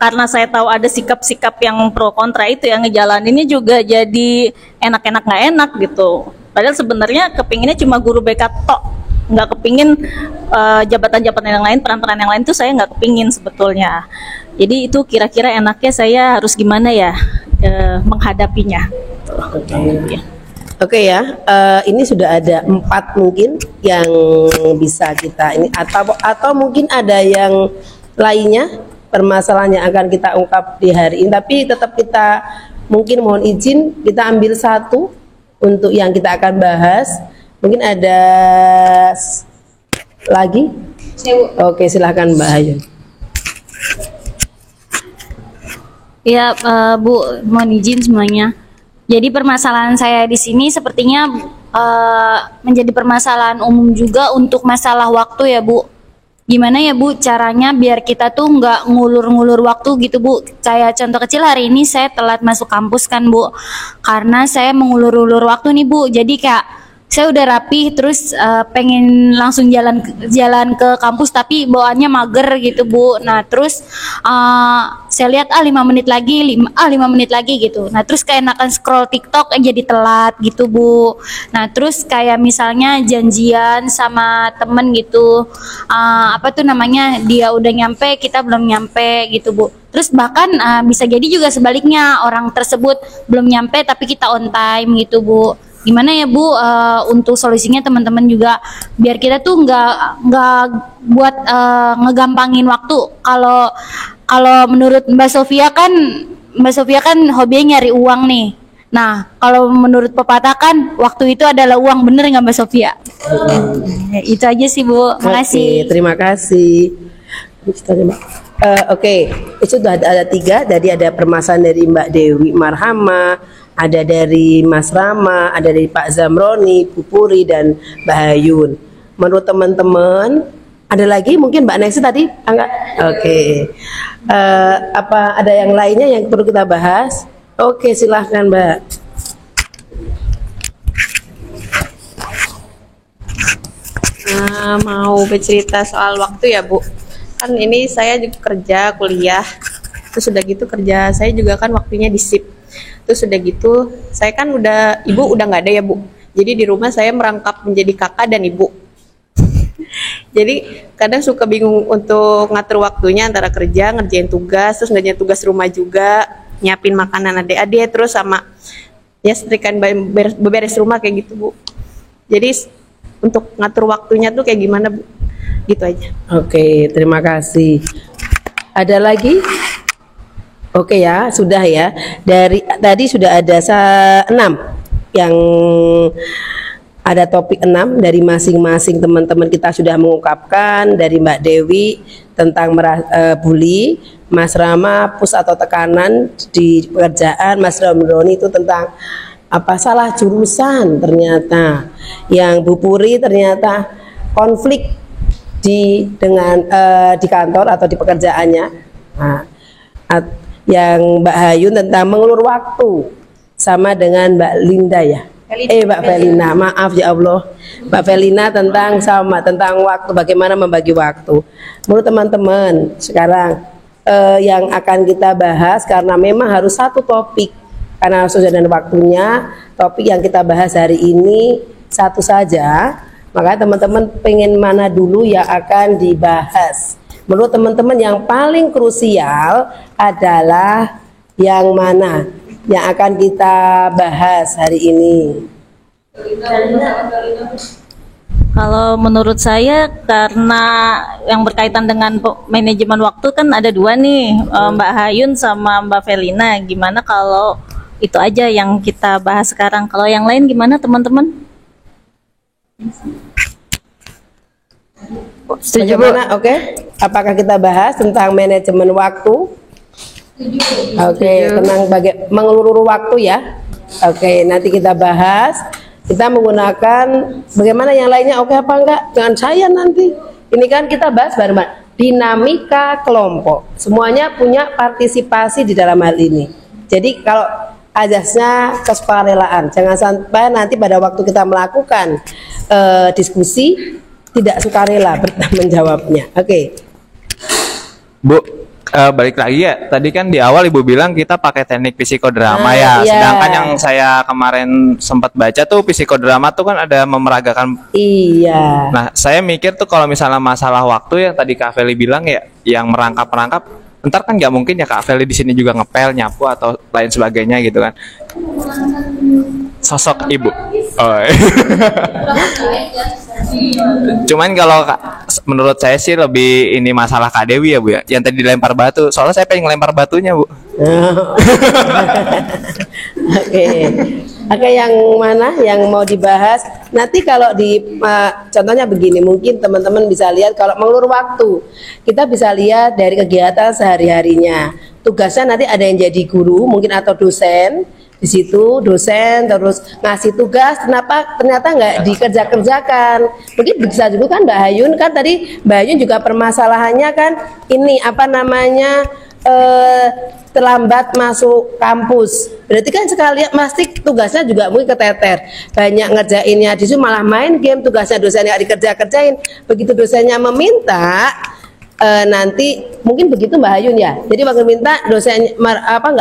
karena saya tahu ada sikap-sikap yang pro kontra itu, yang ngejalaninnya juga jadi enak-enak nggak enak gitu. Padahal sebenarnya kepinginnya cuma guru BK tok, nggak kepingin jabatan-jabatan yang lain, peran-peran yang lain tuh saya nggak kepingin sebetulnya. Jadi itu kira-kira enaknya saya harus gimana ya menghadapinya. Oke ya, ini sudah ada 4 mungkin yang bisa kita ini, atau mungkin ada yang lainnya permasalahan yang akan kita ungkap di hari ini. Tapi tetap kita mungkin mohon izin kita ambil 1 untuk yang kita akan bahas. Mungkin ada lagi? Oke, silahkan Mbak Ayu. Ya Bu, mohon izin semuanya. Jadi permasalahan saya di sini sepertinya menjadi permasalahan umum juga untuk masalah waktu ya Bu. Gimana ya Bu caranya biar kita tuh nggak ngulur-ngulur waktu gitu Bu. Kayak contoh kecil hari ini saya telat masuk kampus kan Bu, karena saya mengulur-ulur waktu nih Bu. Jadi kayak saya udah rapi terus pengen langsung jalan ke kampus tapi bawaannya mager gitu Bu. Nah terus saya lihat 5 menit lagi 5 menit lagi gitu. Nah terus kayak enakan scroll TikTok jadi telat gitu Bu. Nah terus kayak misalnya janjian sama temen gitu, dia udah nyampe kita belum nyampe gitu Bu. Terus bahkan bisa jadi juga sebaliknya, orang tersebut belum nyampe tapi kita on time gitu Bu. Gimana ya Bu untuk solusinya teman-teman juga biar kita tuh nggak buat ngegampangin waktu. Kalau menurut Mbak Sofia kan hobinya nyari uang nih. Nah kalau menurut pepatah kan waktu itu adalah uang, bener nggak Mbak Sofia? Itu aja sih Bu. Makasih. Oke, terima kasih. Oke, itu sudah ada 3. Tadi ada permasalahan dari Mbak Dewi Marhama, ada dari Mas Rama, ada dari Pak Zamroni, Bu Puri, dan Mbak Hayun. Menurut teman-teman, ada lagi mungkin Mbak Nexi tadi? Enggak? Oke. Apa ada yang lainnya yang perlu kita bahas? Oke, silahkan Mbak. Mau bercerita soal waktu ya Bu. Kan ini saya juga kerja, kuliah. Terus udah gitu kerja saya juga kan waktunya di shift. Terus udah gitu, saya kan ibu udah nggak ada ya Bu. Jadi di rumah saya merangkap menjadi kakak dan ibu. Jadi kadang suka bingung untuk ngatur waktunya antara kerja, ngerjain tugas, terus ngerjain tugas rumah juga, nyiapin makanan adik-adik, terus sama ya setrikaan beberes rumah kayak gitu Bu. Jadi untuk ngatur waktunya tuh kayak gimana Bu? Gitu aja. Oke, terima kasih. Ada lagi? Oke ya, sudah ya. Dari tadi sudah ada 6 yang ada topik 6 dari masing-masing teman-teman kita sudah mengungkapkan. Dari Mbak Dewi tentang bully, Mas Rama push atau tekanan di pekerjaan, Mas Roni itu tentang apa salah jurusan ternyata, yang Bu Puri ternyata konflik di kantor atau di pekerjaannya. Nah, yang Mbak Hayun tentang mengulur waktu, sama dengan Mbak Linda ya. Mbak Felina, maaf ya Allah. Mbak Felina tentang waktu, bagaimana membagi waktu. Menurut teman-teman sekarang yang akan kita bahas, karena memang harus satu topik, karena sudah dan waktunya, topik yang kita bahas hari ini satu saja. Maka teman-teman pengen mana dulu yang akan dibahas? Menurut teman-teman yang paling krusial adalah yang mana yang akan kita bahas hari ini? Kalau menurut saya, karena yang berkaitan dengan manajemen waktu kan ada 2 nih, Mbak Hayun sama Mbak Felina. Gimana kalau itu aja yang kita bahas sekarang? Kalau yang lain gimana teman-teman? Setuju Bu? Oke. Apakah kita bahas tentang manajemen waktu? Oke, tentang mengulur waktu ya. Oke, nanti kita bahas. Kita menggunakan bagaimana yang lainnya, oke apa enggak? Jangan saya nanti. Ini kan kita bahas bareng dinamika kelompok. Semuanya punya partisipasi di dalam hal ini. Jadi kalau azasnya kesukarelaan, jangan sampai nanti pada waktu kita melakukan diskusi tidak sukarela menjawabnya. Oke. Bu, balik lagi ya. Tadi kan di awal Ibu bilang kita pakai teknik psikodrama ya. Iya. Sedangkan yang saya kemarin sempat baca tuh psikodrama tuh kan ada memeragakan. Iya. Nah, saya mikir tuh kalau misalnya masalah waktu yang tadi Kak Feli bilang ya, yang merangkap-rangkap, ntar kan nggak mungkin ya Kak Feli di sini juga ngepel, nyapu atau lain sebagainya gitu kan. Sosok Ibu. Oh. Cuman kalau menurut saya sih lebih ini masalah Kak Dewi ya Bu ya, yang tadi dilempar batu. Soalnya saya pengen ngelempar batunya Bu. Oke, yang mana yang mau dibahas? Nanti kalau contohnya begini, mungkin teman-teman bisa lihat kalau mengulur waktu, kita bisa lihat dari kegiatan sehari-harinya. Tugasnya nanti ada yang jadi guru mungkin atau dosen. Di situ dosen terus ngasih tugas, kenapa ternyata nggak dikerjakan? Mungkin bisa juga kan Mbak Hayun, kan tadi Mbak Hayun juga permasalahannya kan ini apa namanya terlambat masuk kampus. Berarti kan sekalian pasti tugasnya juga mungkin keteter, banyak ngerjainnya, di situ malah main game, tugasnya dosennya dikerjain. Begitu dosennya meminta nanti mungkin begitu Mbak Hayun ya. Jadi waktu minta dosen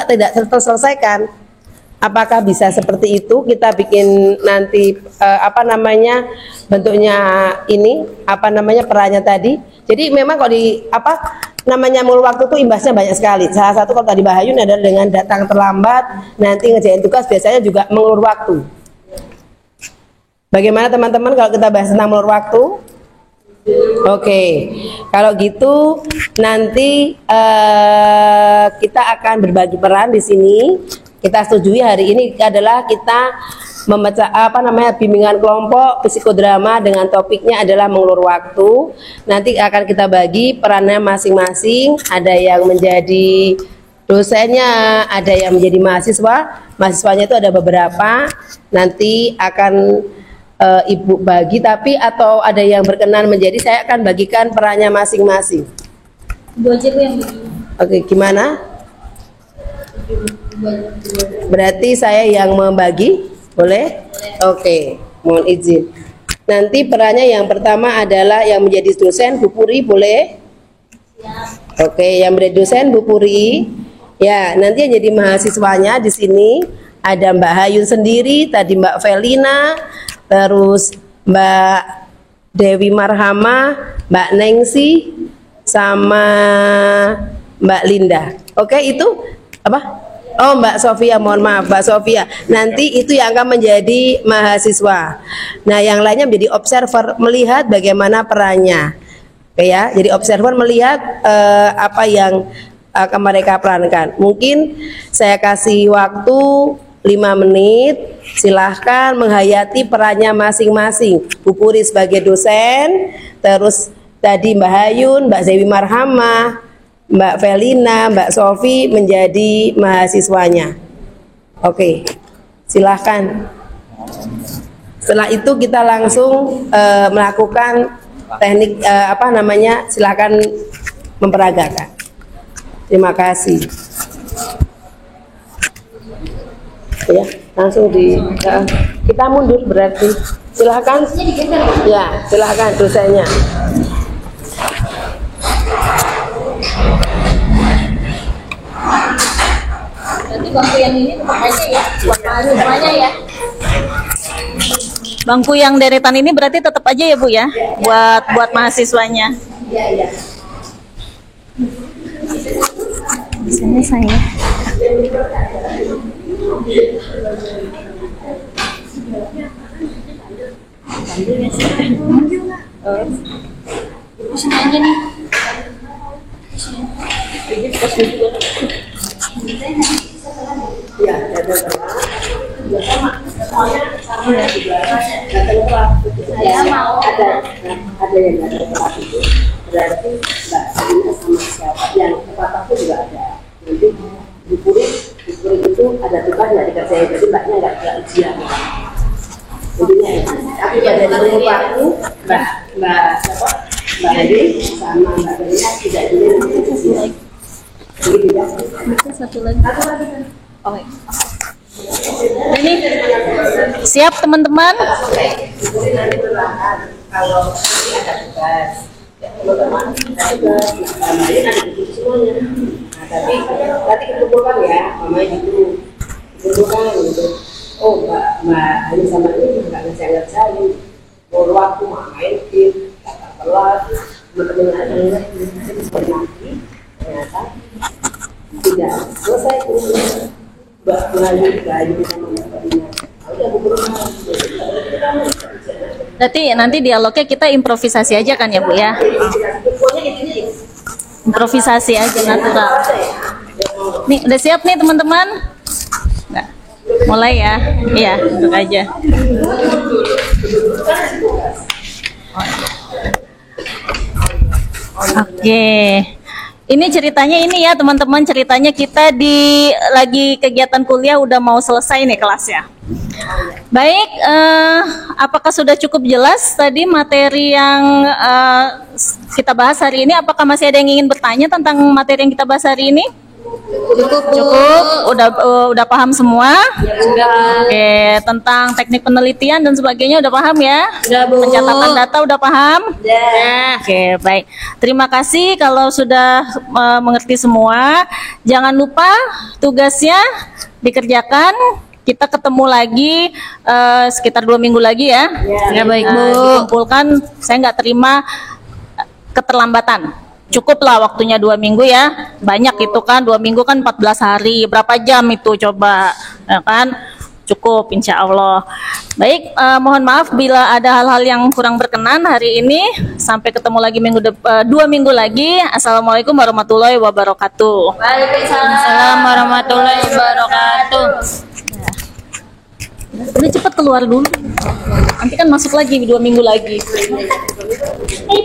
tidak terselesaikan. Apakah bisa seperti itu? Kita bikin nanti bentuknya ini perannya tadi. Jadi memang kalau mengulur waktu itu imbasnya banyak sekali. Salah satu kalau tadi Mbak Hayun adalah dengan datang terlambat, nanti ngerjain tugas biasanya juga mengulur waktu. Bagaimana teman-teman kalau kita bahas tentang mengulur waktu? Oke, kalau gitu nanti kita akan berbagi peran di sini. Kita setujui hari ini adalah kita memecah bimbingan kelompok psikodrama dengan topiknya adalah mengulur waktu. Nanti akan kita bagi perannya masing-masing. Ada yang menjadi dosennya, ada yang menjadi mahasiswa. Mahasiswanya itu ada beberapa. Nanti akan Ibu bagi, tapi atau ada yang berkenan menjadi, saya akan bagikan perannya masing-masing. Ibu aja Bu yang bagi. Oke, gimana? Berarti saya yang membagi, boleh? Oke, mohon izin. Nanti perannya yang pertama adalah yang menjadi dosen, Bu Puri, boleh? Oke, yang menjadi dosen Bu Puri. Ya, nanti yang jadi mahasiswanya di sini ada Mbak Hayun sendiri, tadi Mbak Felina, terus Mbak Dewi Marhama, Mbak Nengsi, sama Mbak Linda. Oke, itu apa? Oh, Mbak Sofia, mohon maaf Mbak Sofia. Nanti itu yang akan menjadi mahasiswa. Nah, yang lainnya menjadi observer, melihat bagaimana perannya. Oke ya, jadi observer melihat apa yang akan mereka perankan. Mungkin saya kasih waktu 5 menit, silahkan menghayati perannya masing-masing. Bu Puri sebagai dosen, terus tadi Mbak Hayun, Mbak Zewi Marhamah, Mbak Velina, Mbak Sofi menjadi mahasiswanya. Oke, silahkan. Setelah itu kita langsung melakukan teknik silahkan memperagakan. Terima kasih. Ya, langsung kita mundur berarti. Silahkan. Ya, silahkan dosennya. Berarti bangku yang ini tetap aja ya, buat mahasiswanya ya. Bangku yang deretan ini berarti tetap aja ya Bu ya, buat mahasiswanya. Iya, iya. Sini saya. Sini aja nih. Ya, saya mau ada yang ada kelas itu berarti Mbak Salina sama siapa yang kelas aku juga ada. Nanti di Puri itu ada tugasnya dikerjain, jadi Mbaknya nggak ujian. Intinya ya. Tapi pada di rumah aku Mbak Hadi sama Mbak Velina tidak boleh ujian. Jadi tidak. Satu lagi. Oke. Ini siap teman-teman? Nanti berlahan kalau ada tugas, teman-teman ada tugas, kemarin ada buku semuanya. Nah, tapi nanti dikumpulkan ya, mamanya gitu, dikumpulkan gitu. Oh Mbak Ani sama ini nggak ngerjain, mau waktu main game, kata kelas, teman-teman ada yang seperti nanti ternyata tidak selesai tuh. Berarti nanti dialognya kita improvisasi aja kan ya Bu ya? Improvisasi aja natural. Nih udah siap nih teman-teman? Nggak. Mulai ya? Iya, duduk aja. Oke. Ini ceritanya ini ya teman-teman, ceritanya kita lagi kegiatan kuliah udah mau selesai nih kelasnya. Baik, apakah sudah cukup jelas tadi materi yang kita bahas hari ini? Apakah masih ada yang ingin bertanya tentang materi yang kita bahas hari ini? Cukup. Udah paham semua? Sudah. Oke, tentang teknik penelitian dan sebagainya udah paham ya? Sudah, Bu. Pencatatan data udah paham? Sudah. Oke, baik. Terima kasih kalau sudah mengerti semua. Jangan lupa tugasnya dikerjakan. Kita ketemu lagi sekitar 2 minggu lagi ya. Ya baik, Bu. Dikumpulkan, saya nggak terima keterlambatan. Cukup lah waktunya 2 minggu ya, banyak itu kan, 2 minggu kan 14 hari, berapa jam itu coba, ya kan, cukup insya Allah. Baik, mohon maaf bila ada hal-hal yang kurang berkenan hari ini, sampai ketemu lagi 2 minggu lagi. Assalamualaikum warahmatullahi wabarakatuh. Waalaikumsalam warahmatullahi wabarakatuh. Udah cepat keluar dulu, nanti kan masuk lagi 2 minggu lagi.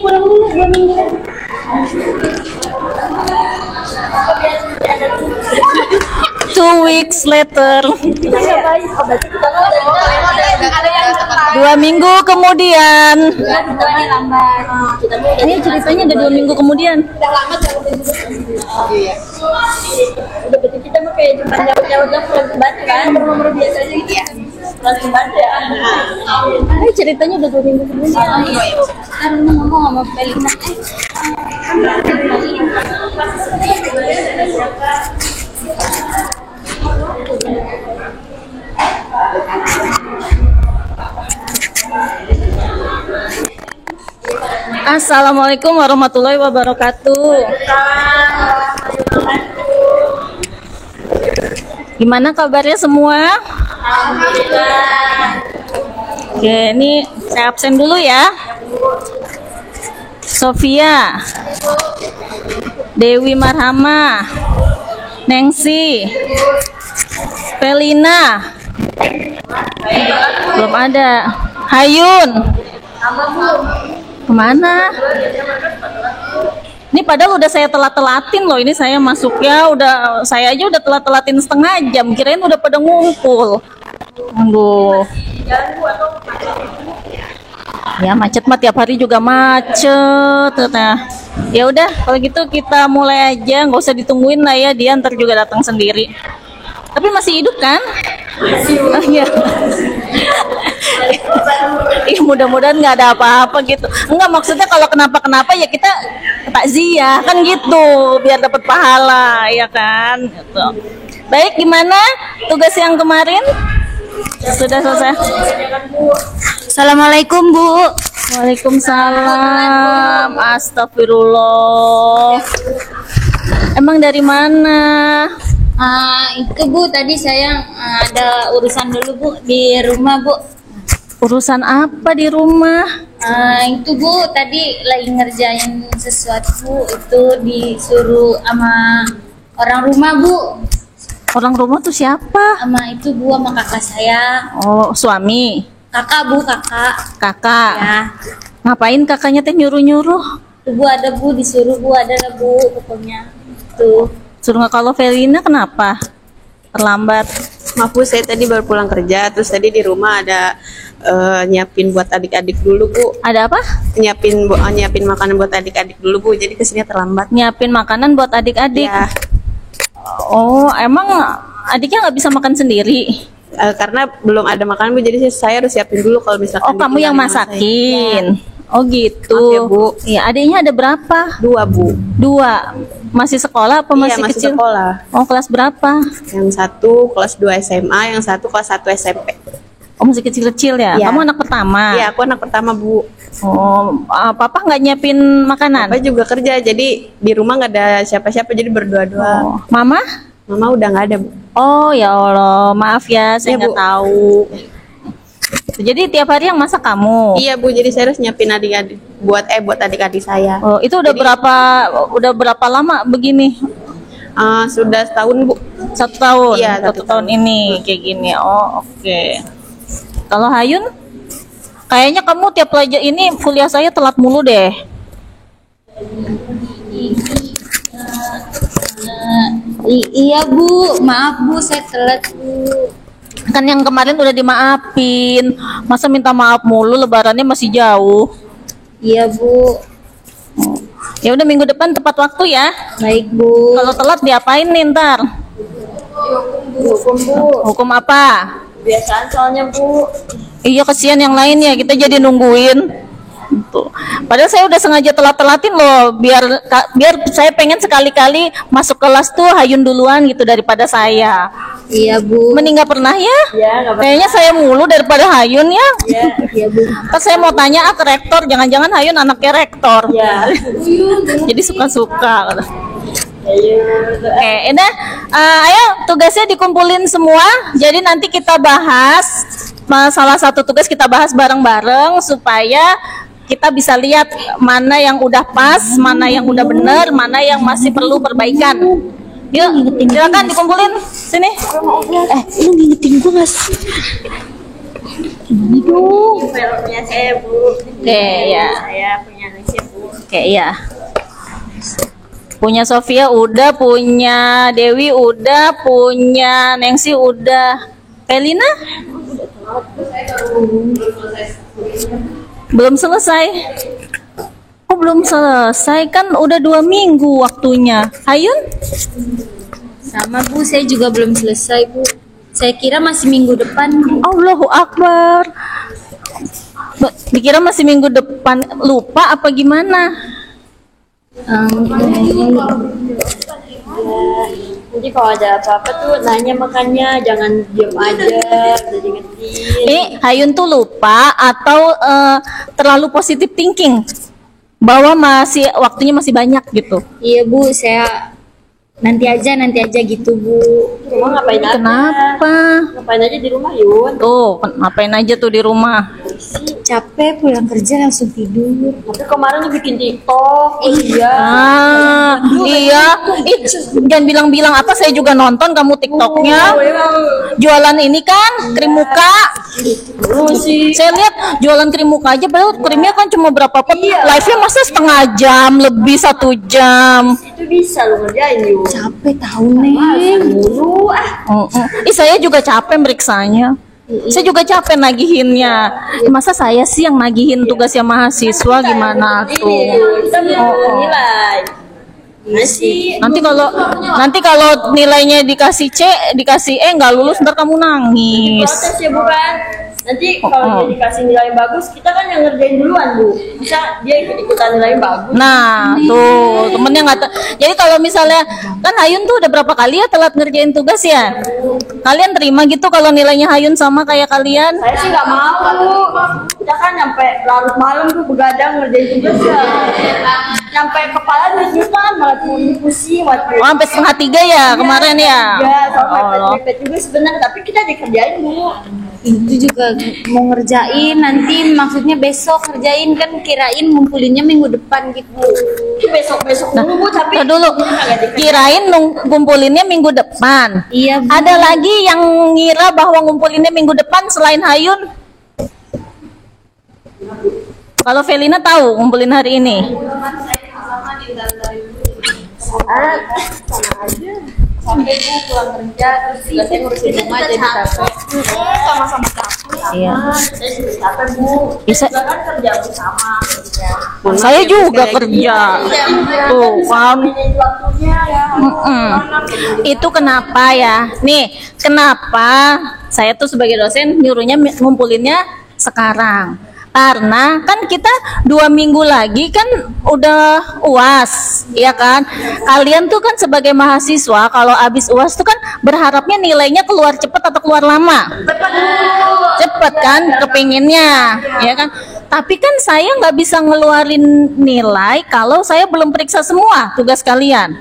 Pulang dulu 2 minggu. 2 weeks later. 2 minggu kemudian. Ini ceritanya udah 2 minggu kemudian. Udah berarti kita mau kayak cuma jawab baca kan, nomor biasa aja gitu ya. Langsung baca. Ini ceritanya udah 2 minggu kemudian. Sekarang ngomong sama Belina. Assalamualaikum warahmatullahi wabarakatuh. Gimana kabarnya semua? Oke, ini saya absen dulu ya. Sofia, Dewi Marhama, Nengsi, Pelina, belum ada. Hayun, kemana? Ini padahal udah saya telat-telatin loh. Ini saya masuknya saya aja udah telat-telatin setengah jam. Kirain udah pada ngumpul. Aduh. Ya macet mah tiap hari juga macet. Nah, ya udah kalau gitu kita mulai aja. Nggak usah ditungguin lah ya. Dia ntar juga datang sendiri. Tapi masih hidup kan? Oh, iya. Ih, mudah-mudahan nggak ada apa-apa gitu. Enggak, maksudnya kalau kenapa-kenapa ya kita takziah kan gitu, biar dapat pahala ya kan. Gitu. Baik, gimana tugas yang kemarin? Sudah selesai. Assalamualaikum Bu. Waalaikumsalam. Astagfirullah. Emang dari mana? Itu Bu, tadi saya ada urusan dulu Bu di rumah Bu. Urusan apa di rumah? Itu Bu, tadi lagi ngerjain sesuatu, itu disuruh sama orang rumah Bu. Orang rumah tuh siapa? Sama itu Bu, sama kakak saya. Oh, suami. Kakak Bu, kakak. Kakak. Ya. Ngapain kakaknya teh nyuruh-nyuruh? Tuh Bu, ada Bu, disuruh Bu, ada lah Bu, pokoknya. Tuh. Suruh nggak, kalau Felina kenapa? Terlambat. Maaf Bu, saya tadi baru pulang kerja, terus tadi di rumah ada nyiapin buat adik-adik dulu Bu. Ada apa? Nyiapin makanan buat adik-adik dulu Bu, jadi kesini terlambat. Nyiapin makanan buat adik-adik. Ya, Oh, emang adiknya nggak bisa makan sendiri? karena belum ada makanan Bu, jadi saya harus siapin dulu kalau misalkan. Oh, kamu yang ditinggalin sama saya. masakin. Oh gitu. Maaf ya, Bu. Iya, adiknya ada berapa? 2 Bu. 2. Masih sekolah apa masih Iya, masih kecil? sekolah. Oh, kelas berapa? Yang satu kelas 2 SMA, yang satu kelas 1 SMP. Oh, masih kecil-kecil ya? Iya. Kamu anak pertama? Iya, aku anak pertama Bu. Oh, papa nggak nyiapin makanan? Papa juga kerja, jadi di rumah nggak ada siapa-siapa, jadi berdua doang. Oh. Mama? Mama udah nggak ada Bu. Oh ya Allah, maaf ya, saya Iya, nggak Bu. tahu. Jadi tiap hari yang masak kamu? Iya Bu, jadi saya harus nyiapin adik-adik buat adik-adik saya. Oh, itu udah berapa lama begini? Sudah setahun Bu. 1 tahun? Iya, 1 tahun ini kayak gini. Oh, oke. Kalau Hayun? Kayaknya kamu tiap pelajar ini kuliah saya telat mulu deh. Iya Bu, maaf Bu, saya telat Bu. Kan yang kemarin udah dimaafin. Masa minta maaf mulu, lebarannya masih jauh. Iya Bu. Ya udah, minggu depan tepat waktu ya. Baik Bu. Kalau telat diapain nih ntar? Hukum Bu. Hukum apa? Biasaan soalnya Bu. Iya, kesian yang lain ya, kita jadi nungguin. Tuh. Padahal saya udah sengaja telat-telatin loh, biar saya pengen sekali-kali masuk kelas tuh Hayun duluan gitu daripada saya. Iya Bu. Mending nggak pernah ya? Iya, nggak pernah. Kayaknya saya mulu daripada Hayun ya. Iya Bu. Pas saya mau tanya ke rektor, jangan-jangan Hayun anaknya rektor. Iya. Jadi suka-suka. Oke, ini ayo tugasnya dikumpulin semua. Jadi nanti kita bahas salah satu tugas, kita bahas bareng-bareng supaya kita bisa lihat mana yang udah pas, mana yang udah bener, mana yang masih perlu perbaikan. Yuk, silakan dikumpulin sini. Lu ngingetin gua nggak sih? Ini dong. Punya saya Bu. Oke, ya. Saya punya Nesya Bu. Oke, ya. Punya Sofia udah, punya Dewi udah, punya Nengsi udah. Pelina? Belum selesai. Oh, belum selesai, kan udah 2 minggu waktunya. Hayun? Sama Bu, saya juga belum selesai Bu. Saya kira masih minggu depan. Allahu Akbar. Dikira masih minggu depan, lupa apa gimana? Jadi kalau ada apa-apa tuh nanya, makanya jangan diem aja, jadi ngerti. Hayun tuh lupa atau terlalu positive thinking bahwa masih waktunya masih banyak gitu. Iya Bu, saya nanti aja gitu Bu. Cuma ngapain aja? Kenapa? Ngapain aja di rumah Yun? Tuh, ngapain aja tuh di rumah? Capek pulang kerja langsung tidur. Tapi kemarin lu bikin TikTok. Iya. Iya. Ih, jangan bilang-bilang apa, saya juga nonton kamu TikToknya. Jualan ini kan krim muka. Saya lihat jualan krim muka aja, padahal krimnya kan cuma berapa pot. Live-nya masa setengah jam, lebih 1 jam. Itu bisa lu ngerjain Yun. Capek tahu Neng. Mulu Ih, saya juga capek meriksanya. Saya juga capek nagihinnya. Masa saya sih yang nagihin tugasnya mahasiswa, gimana tuh? Kita mau nilai. Masih. Nanti kalau nilainya dikasih C, dikasih E nggak lulus, ntar kamu nangis. Protes ya bukan? Nanti kalau dia dikasih nilai bagus, kita kan yang ngerjain duluan Bu. Bisa dia ikut-ikutan nilai bagus. Nah, tuh temennya nggak. Jadi kalau misalnya kan Hayun tuh udah berapa kali ya telat ngerjain tugas ya? Kalian terima gitu kalau nilainya Hayun sama kayak kalian? Saya sih nggak mau Bu. Kita kan nyampe larut malam tuh begadang ngerjain tugas ya. Nyampe kepala deg-degan malah pusing waktu. Oh, sampai 2:30 ya kemarin ya? Ya, sama mepet juga sebenarnya, tapi kita dikerjain Bu. Itu juga mau ngerjain nanti, maksudnya besok kerjain, kan kirain ngumpulinnya minggu depan gitu. Besok dulu Bu, tapi dulu kirain ngumpulinnya minggu depan. Iya Bu. Ada lagi yang ngira bahwa ngumpulinnya minggu depan selain Hayun? Kalau Felina tahu ngumpulin hari ini? sama aja. Sampai Bu pulang kerja terus juga saya ngurusin rumah jadi capek. Sama-sama capek. Iya. Saya juga capek Bu. Bisa. Kita kan kerja bersama. Saya juga kerja. Tuh kan. Waktunya ya. Itu kenapa ya? Nih, kenapa saya tuh sebagai dosen nyuruhnya ngumpulinnya sekarang? Karena kan kita 2 minggu lagi kan udah UAS, ya kan? Kalian tuh kan sebagai mahasiswa kalau habis UAS tuh kan berharapnya nilainya keluar cepat atau keluar lama? Cepet kan, kepinginnya, ya kan? Tapi kan saya nggak bisa ngeluarin nilai kalau saya belum periksa semua tugas kalian.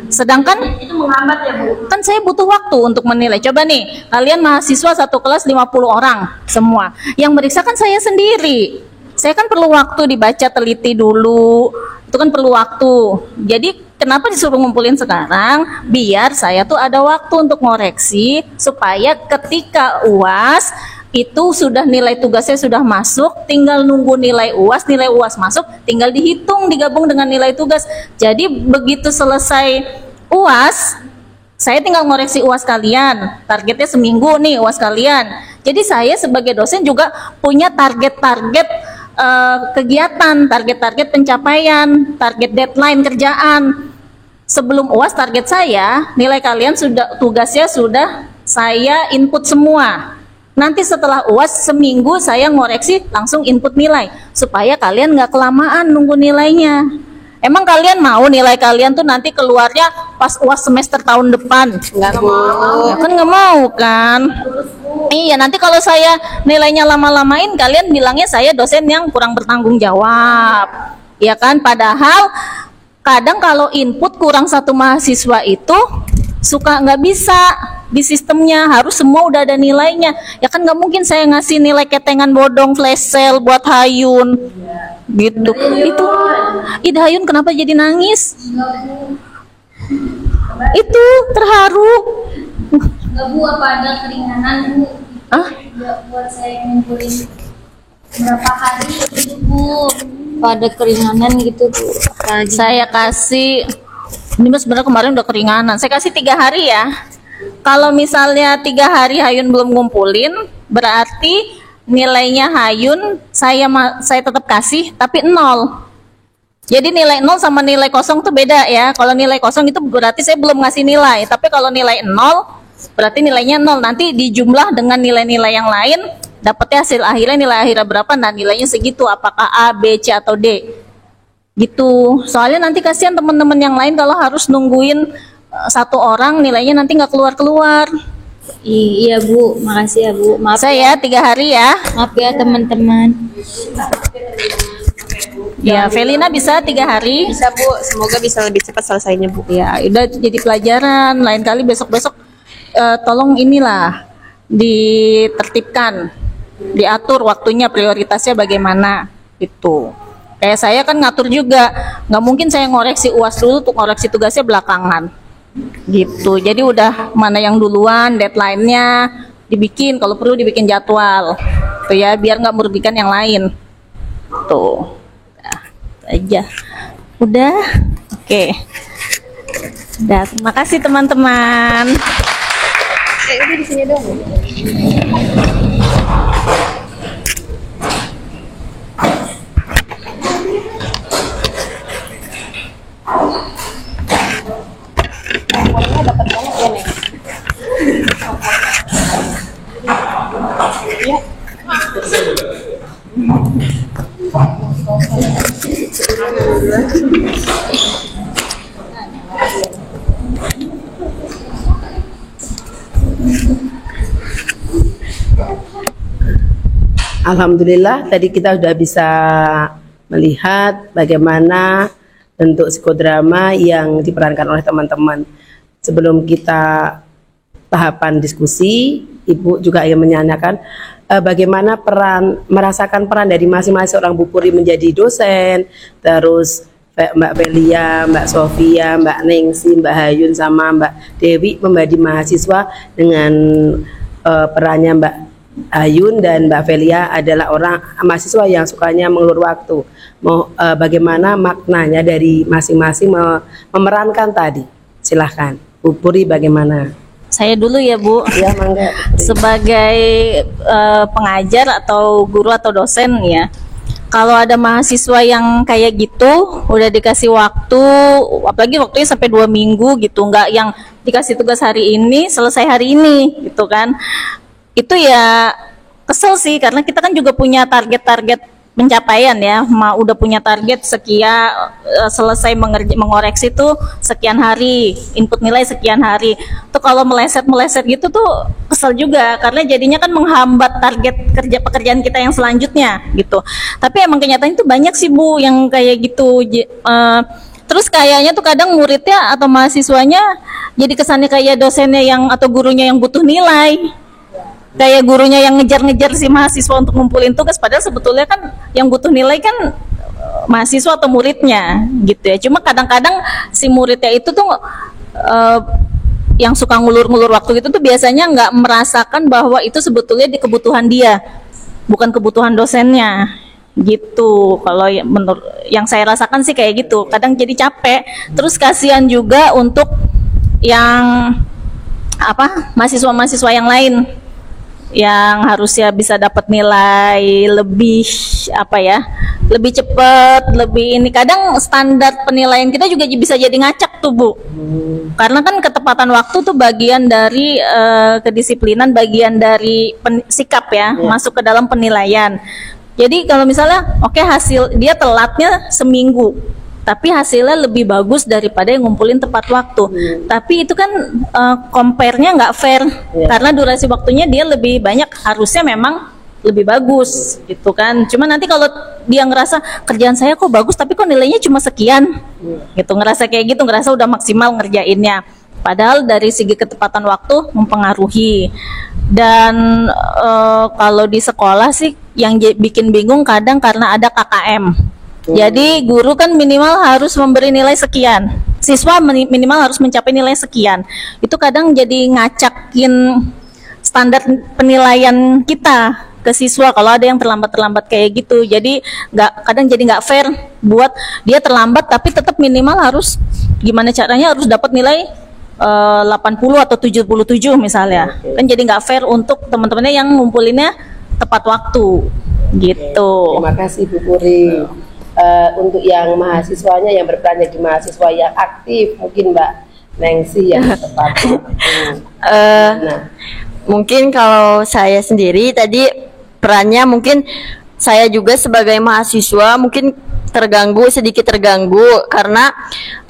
Sedangkan Itu menghambat ya Bu. kan saya butuh waktu untuk menilai. Coba nih, kalian mahasiswa satu kelas 50 orang semua. Yang meriksa kan saya sendiri. Saya kan perlu waktu dibaca teliti dulu. Itu kan perlu waktu. Jadi kenapa disuruh ngumpulin sekarang? Biar saya tuh ada waktu untuk ngoreksi supaya ketika UAS itu sudah nilai tugasnya sudah masuk, tinggal nunggu nilai UAS masuk, tinggal dihitung digabung dengan nilai tugas. Jadi begitu selesai UAS, saya tinggal ngoreksi UAS kalian. Targetnya seminggu nih UAS kalian. Jadi saya sebagai dosen juga punya target-target kegiatan, target-target pencapaian, target deadline kerjaan. Sebelum UAS target saya, nilai kalian sudah, tugasnya sudah saya input semua. Nanti setelah UAS seminggu saya ngoreksi langsung input nilai supaya kalian nggak kelamaan nunggu nilainya. Emang kalian mau nilai kalian tuh nanti keluarnya pas UAS semester tahun depan? Nggak mau. Ya kan nggak mau kan? Iya, nanti kalau saya nilainya lama-lamain kalian bilangnya saya dosen yang kurang bertanggung jawab. Ya kan? Padahal kadang kalau input kurang 1 mahasiswa itu suka nggak bisa di sistemnya, harus semua udah ada nilainya. Ya kan nggak mungkin saya ngasih nilai ketengan bodong flash sale buat Hayun gitu. Itu Hayun kenapa jadi nangis? Itu terharu. Enggak Bu, apa ada keringanan Bu? Buat saya ngumpulin berapa hari gitu Bu? Pada keringanan gitu Bu? Saya kasih, ini mas sebenarnya kemarin udah keringanan. Saya kasih 3 hari ya. Kalau misalnya 3 hari Hayun belum ngumpulin, berarti nilainya Hayun saya tetap kasih tapi 0. Jadi nilai 0 sama nilai kosong tuh beda ya. Kalau nilai kosong itu berarti saya belum ngasih nilai. Tapi kalau nilai 0 berarti nilainya 0. Nanti dijumlah dengan nilai-nilai yang lain, dapatnya hasil akhirnya nilai akhirnya berapa. Nah nilainya segitu, apakah A, B, C atau D gitu. Soalnya nanti kasihan teman-teman yang lain kalau harus nungguin 1 orang nilainya nanti nggak keluar-keluar. Iya Bu, makasih ya Bu. Maaf saya 3 hari ya. Maaf ya teman-teman. Ya, Felina bisa 3 hari. Bisa Bu, semoga bisa lebih cepat selesainya Bu. Ya, udah jadi pelajaran. Lain kali besok-besok tolong inilah ditertibkan, diatur waktunya, prioritasnya bagaimana gitu. Kayak saya kan ngatur juga, nggak mungkin saya ngoreksi UAS dulu, untuk ngoreksi tugasnya belakangan gitu. Jadi udah mana yang duluan, deadline-nya dibikin, kalau perlu dibikin jadwal tuh ya, biar nggak merugikan yang lain tuh. Nah, itu aja udah. Oke, udah, terima kasih teman-teman. Udah di sini dong. Dapat banget ya nih. Iya. Alhamdulillah tadi kita sudah bisa melihat bagaimana bentuk psikodrama yang diperankan oleh teman-teman. Sebelum kita tahapan diskusi, Ibu juga ingin menanyakan bagaimana merasakan peran dari masing-masing seorang Bu Puri menjadi dosen, terus Mbak Velia, Mbak Sofia, Mbak Ningsi, Mbak Hayun sama Mbak Dewi membagi mahasiswa dengan perannya Mbak Hayun dan Mbak Velia adalah orang mahasiswa yang sukanya mengulur waktu. Bagaimana maknanya dari masing-masing memerankan tadi? Silahkan, Bu Puri bagaimana? Saya dulu ya Bu. Ya, mangga. Sebagai pengajar atau guru atau dosen ya, kalau ada mahasiswa yang kayak gitu, udah dikasih waktu, apalagi waktunya sampai 2 minggu gitu, nggak yang dikasih tugas hari ini, selesai hari ini gitu kan. Itu ya kesel sih, karena kita kan juga punya target-target pencapaian ya, udah punya target sekian, selesai mengoreksi tuh sekian hari, input nilai sekian hari. Tuh kalau meleset gitu tuh kesel juga, karena jadinya kan menghambat target pekerjaan kita yang selanjutnya gitu. Tapi emang kenyataannya tuh banyak sih Bu yang kayak gitu. Terus kayaknya tuh kadang muridnya atau mahasiswanya jadi kesannya kayak dosennya yang atau gurunya yang butuh nilai. Kayak gurunya yang ngejar-ngejar si mahasiswa untuk ngumpulin tugas, padahal sebetulnya kan yang butuh nilai kan mahasiswa atau muridnya gitu ya. Cuma kadang-kadang si muridnya itu tuh yang suka ngulur-ngulur waktu gitu tuh biasanya nggak merasakan bahwa itu sebetulnya di kebutuhan dia, bukan kebutuhan dosennya gitu. Kalau menurut yang saya rasakan sih kayak gitu, kadang jadi capek. Terus kasihan juga untuk yang mahasiswa-mahasiswa yang lain yang harusnya bisa dapat nilai lebih lebih cepat, lebih ini. Kadang standar penilaian kita juga bisa jadi ngacak tuh Bu, karena kan ketepatan waktu tuh bagian dari kedisiplinan, bagian dari sikap ya, masuk ke dalam penilaian. Jadi kalau misalnya hasil dia telatnya seminggu, tapi hasilnya lebih bagus daripada yang ngumpulin tepat waktu. Tapi itu kan compare-nya nggak fair, karena durasi waktunya dia lebih banyak, harusnya memang lebih bagus gitu kan. Cuma nanti kalau dia ngerasa kerjaan saya kok bagus tapi kok nilainya cuma sekian gitu, ngerasa kayak gitu, ngerasa udah maksimal ngerjainnya, padahal dari segi ketepatan waktu mempengaruhi. Dan kalau di sekolah sih yang bikin bingung kadang karena ada KKM. Jadi guru kan minimal harus memberi nilai sekian, siswa minimal harus mencapai nilai sekian. Itu kadang jadi ngacakin standar penilaian kita ke siswa kalau ada yang terlambat kayak gitu. Jadi kadang jadi nggak fair buat dia terlambat tapi tetap minimal harus gimana caranya harus dapat nilai 80 atau 77 misalnya. Kan jadi nggak fair untuk teman-temannya yang ngumpulinnya tepat waktu gitu. Terima kasih Bu Puri. Untuk yang mahasiswanya yang berperan jadi mahasiswa yang aktif, mungkin Mbak Ningsi yang tepat. Mungkin kalau saya sendiri tadi perannya mungkin saya juga sebagai mahasiswa mungkin sedikit terganggu karena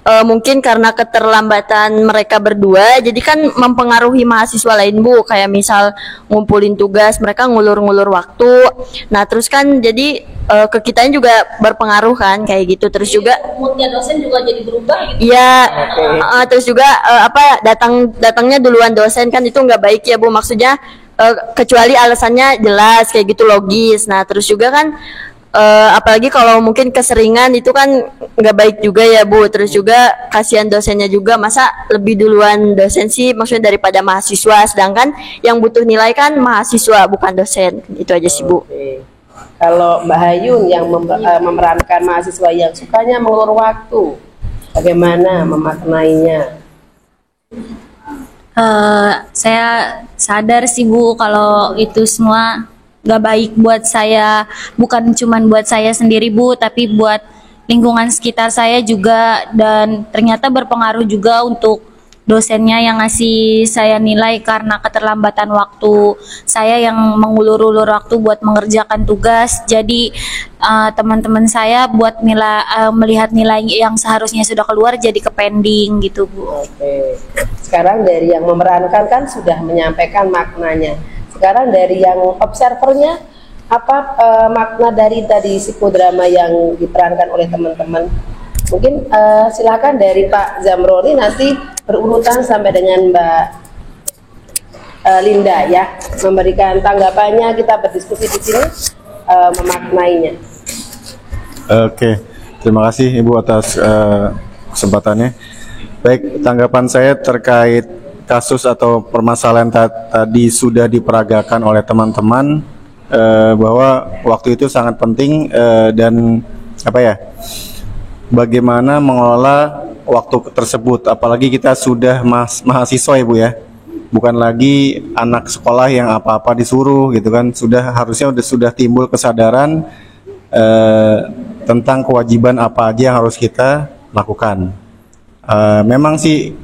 mungkin karena keterlambatan mereka berdua, jadi kan mempengaruhi mahasiswa lain Bu, kayak misal ngumpulin tugas, mereka ngulur-ngulur waktu. Nah terus kan jadi ke kitanya juga berpengaruh kan kayak gitu. Terus juga Moodnya dosen juga jadi berubah gitu. iya, terus juga datangnya duluan dosen kan itu nggak baik ya Bu, maksudnya kecuali alasannya jelas kayak gitu logis. Nah terus juga kan apalagi kalau mungkin keseringan itu kan nggak baik juga ya Bu. Terus juga kasihan dosennya juga, masa lebih duluan dosen sih maksudnya daripada mahasiswa, sedangkan yang butuh nilai kan mahasiswa bukan dosen. Itu aja sih Bu. Kalau Mbak Hayun yang memerankan mahasiswa yang sukanya mengulur waktu, bagaimana memaknainya? Saya sadar sih Bu kalau itu semua gak baik buat saya, bukan cuman buat saya sendiri Bu, tapi buat lingkungan sekitar saya juga, dan ternyata berpengaruh juga untuk dosennya yang ngasih saya nilai karena keterlambatan waktu saya yang mengulur-ulur waktu buat mengerjakan tugas. Jadi teman-teman saya buat melihat nilai yang seharusnya sudah keluar jadi ke pending gitu Bu. Oke. Sekarang dari yang memerankan kan sudah menyampaikan maknanya. Sekarang dari yang observernya, apa makna dari tadi psikodrama yang diperankan oleh teman-teman? Mungkin silakan dari Pak Zamroni, nanti berurutan sampai dengan Mbak Linda ya, memberikan tanggapannya, kita berdiskusi di sini memaknainya. Oke, terima kasih Ibu atas kesempatannya. Baik, tanggapan saya terkait kasus atau permasalahan tadi sudah diperagakan oleh teman-teman, bahwa waktu itu sangat penting, dan bagaimana mengelola waktu tersebut, apalagi kita sudah mahasiswa Ibu ya, bukan lagi anak sekolah yang apa-apa disuruh gitu kan. Harusnya sudah timbul kesadaran tentang kewajiban apa aja yang harus kita lakukan. Memang sih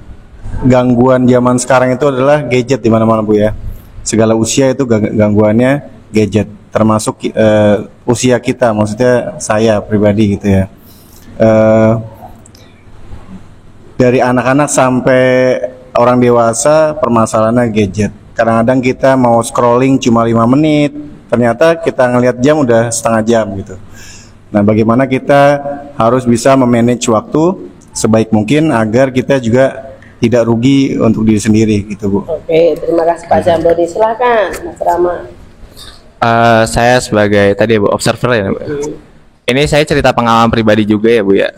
gangguan zaman sekarang itu adalah gadget di mana-mana Bu ya. Segala usia itu gangguannya gadget, termasuk usia kita, maksudnya saya pribadi gitu ya. Dari anak-anak sampai orang dewasa permasalahannya gadget. Kadang-kadang kita mau scrolling cuma 5 menit, ternyata kita ngelihat jam udah setengah jam gitu. Nah, bagaimana kita harus bisa memanage waktu sebaik mungkin agar kita juga tidak rugi untuk diri sendiri gitu Bu. Oke, terima kasih Pak Zamroni. Silakan Mas Rama. Saya sebagai tadi Bu observer ya Bu. Ini saya cerita pengalaman pribadi juga ya Bu ya.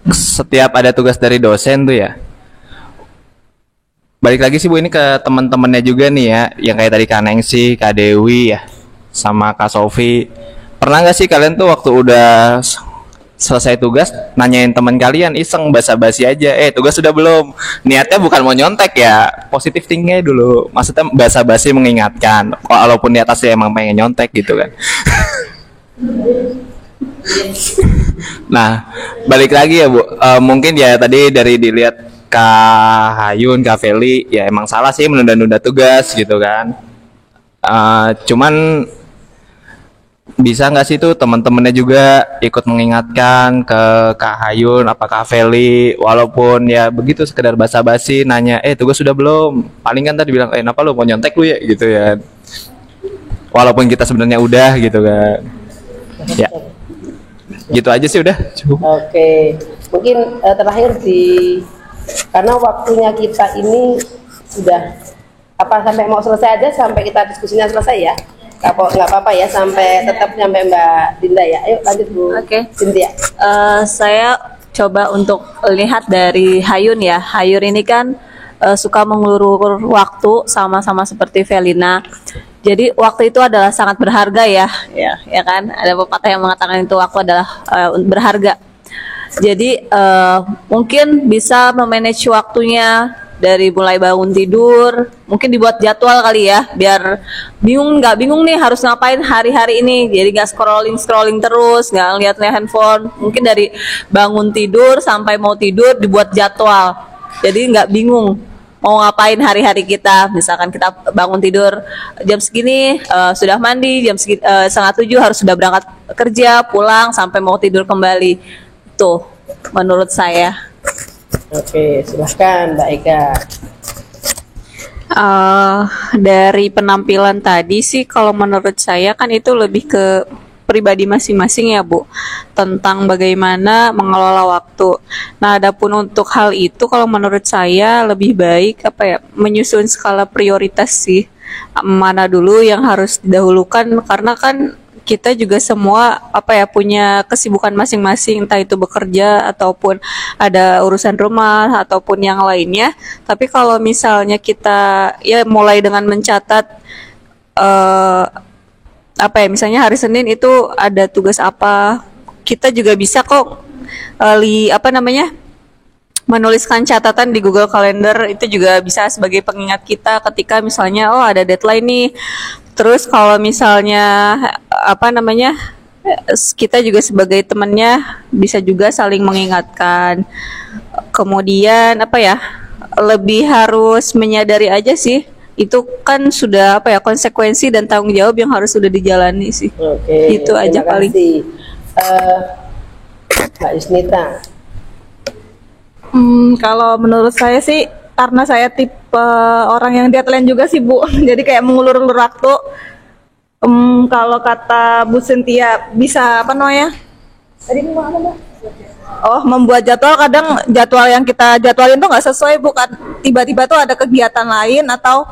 Setiap ada tugas dari dosen tuh ya, balik lagi sih Bu ini ke teman-temannya juga nih ya, yang kayak tadi Kak Nengsi, Kak Dewi ya, sama Kak Sofi. Pernah nggak sih kalian tuh waktu udah selesai tugas nanyain teman kalian iseng basa-basi aja, tugas sudah belum? Niatnya bukan mau nyontek ya, positif thinkingnya dulu, maksudnya basa-basi mengingatkan, walaupun di atasnya emang pengen nyontek gitu kan. Nah, balik lagi ya Bu, mungkin ya tadi dari dilihat Kak Hayun, Kak Feli, ya emang salah sih menunda-nunda tugas gitu kan. Cuman bisa nggak sih tuh teman-temannya juga ikut mengingatkan ke Kak Hayun, apa Kak Feli, walaupun ya begitu sekedar basa-basi nanya, tugas sudah belum? Paling kan tadi bilang, kenapa lu mau nyontek lu ya gitu ya. Walaupun kita sebenarnya udah gitu kan. Ya. Gitu aja sih udah cukup. Oke, mungkin terakhir karena waktunya kita ini sudah sampai mau selesai aja, sampai kita diskusinya selesai ya. Nggak apa-apa ya, sampai tetap sampai Mbak Dinda ya. Ayo lanjut Bu. Oke. Cynthia. Saya coba untuk lihat dari Hayun ya. Hayun ini kan suka mengulur waktu sama-sama seperti Velina. Jadi waktu itu adalah sangat berharga ya kan. Ada pepatah yang mengatakan itu waktu adalah berharga. Jadi mungkin bisa memanage waktunya dari mulai bangun tidur, mungkin dibuat jadwal kali ya, biar nggak bingung nih harus ngapain hari-hari ini. Jadi nggak scrolling terus, nggak lihat handphone. Mungkin dari bangun tidur sampai mau tidur dibuat jadwal. Jadi nggak bingung mau ngapain hari-hari kita. Misalkan kita bangun tidur jam segini, sudah mandi, jam 6:30 harus sudah berangkat kerja, pulang sampai mau tidur kembali. gitu menurut saya. Oke, silahkan Mbak Eka. Dari penampilan tadi sih kalau menurut saya kan itu lebih ke pribadi masing-masing ya Bu, tentang bagaimana mengelola waktu. Nah, adapun untuk hal itu kalau menurut saya lebih baik menyusun skala prioritas sih. Mana dulu yang harus didahulukan, karena kan kita juga semua punya kesibukan masing-masing, entah itu bekerja ataupun ada urusan rumah ataupun yang lainnya. Tapi kalau misalnya kita mulai dengan mencatat misalnya hari Senin itu ada tugas apa, kita juga bisa kok menuliskan catatan di Google Calendar. Itu juga bisa sebagai pengingat kita ketika misalnya ada deadline nih. Terus kalau misalnya kita juga sebagai temannya bisa juga saling mengingatkan. Kemudian lebih harus menyadari aja sih, itu kan sudah konsekuensi dan tanggung jawab yang harus sudah dijalani sih. Oke, itu aja paling. Mbak Yusnita. Kalau menurut saya sih, karena saya tipe orang yang deadline juga sih Bu, jadi kayak mengulur-ulur waktu. Kalau kata Bu Cynthia bisa tadi mau apa Mbak? Membuat jadwal, kadang jadwal yang kita jadwalin tuh nggak sesuai Bu, kan tiba-tiba tuh ada kegiatan lain atau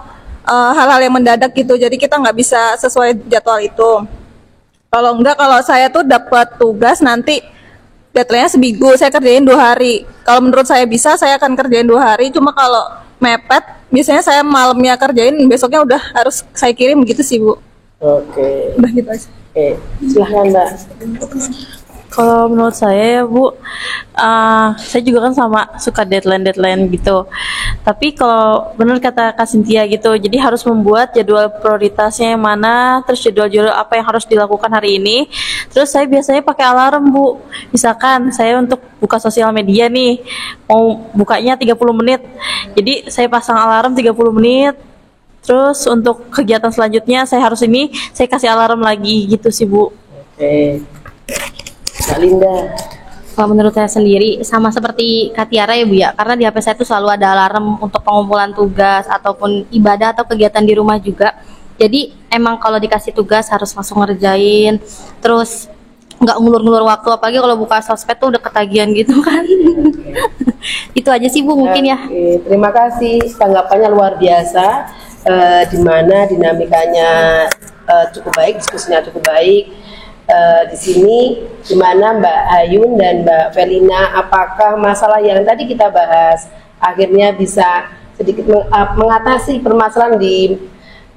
hal-hal yang mendadak gitu, jadi kita nggak bisa sesuai jadwal itu. Kalau saya tuh dapat tugas nanti deadline-nya seminggu, saya kerjain 2 hari. Kalau menurut saya bisa, saya akan kerjain 2 hari. Cuma kalau mepet, biasanya saya malamnya kerjain, besoknya udah harus saya kirim gitu sih Bu. Oke. Udah gitu aja. Oke, silahkan Mbak. Kalau menurut saya ya Bu, saya juga kan sama suka deadline gitu. Tapi kalau benar kata Kak Cynthia gitu, jadi harus membuat jadwal prioritasnya yang mana, terus jadwal-jadwal apa yang harus dilakukan hari ini. Terus saya biasanya pakai alarm Bu. Misalkan saya untuk buka sosial media nih, mau bukanya 30 menit. Jadi saya pasang alarm 30 menit. Terus untuk kegiatan selanjutnya saya kasih alarm lagi gitu sih Bu. Oke. Mbak Linda. Kalau menurut saya sendiri sama seperti Kak Tiara ya Bu ya, karena di HP saya itu selalu ada alarm untuk pengumpulan tugas ataupun ibadah atau kegiatan di rumah juga. Jadi emang kalau dikasih tugas harus langsung ngerjain, terus nggak ngulur-ngulur waktu, apalagi kalau buka sosmed tuh udah ketagihan gitu kan. Itu aja sih Bu mungkin ya. Oke, terima kasih, tanggapannya luar biasa, di mana dinamikanya cukup baik, diskusinya cukup baik. Di sini di mana Mbak Hayun dan Mbak Felina, apakah masalah yang tadi kita bahas akhirnya bisa sedikit mengatasi permasalahan di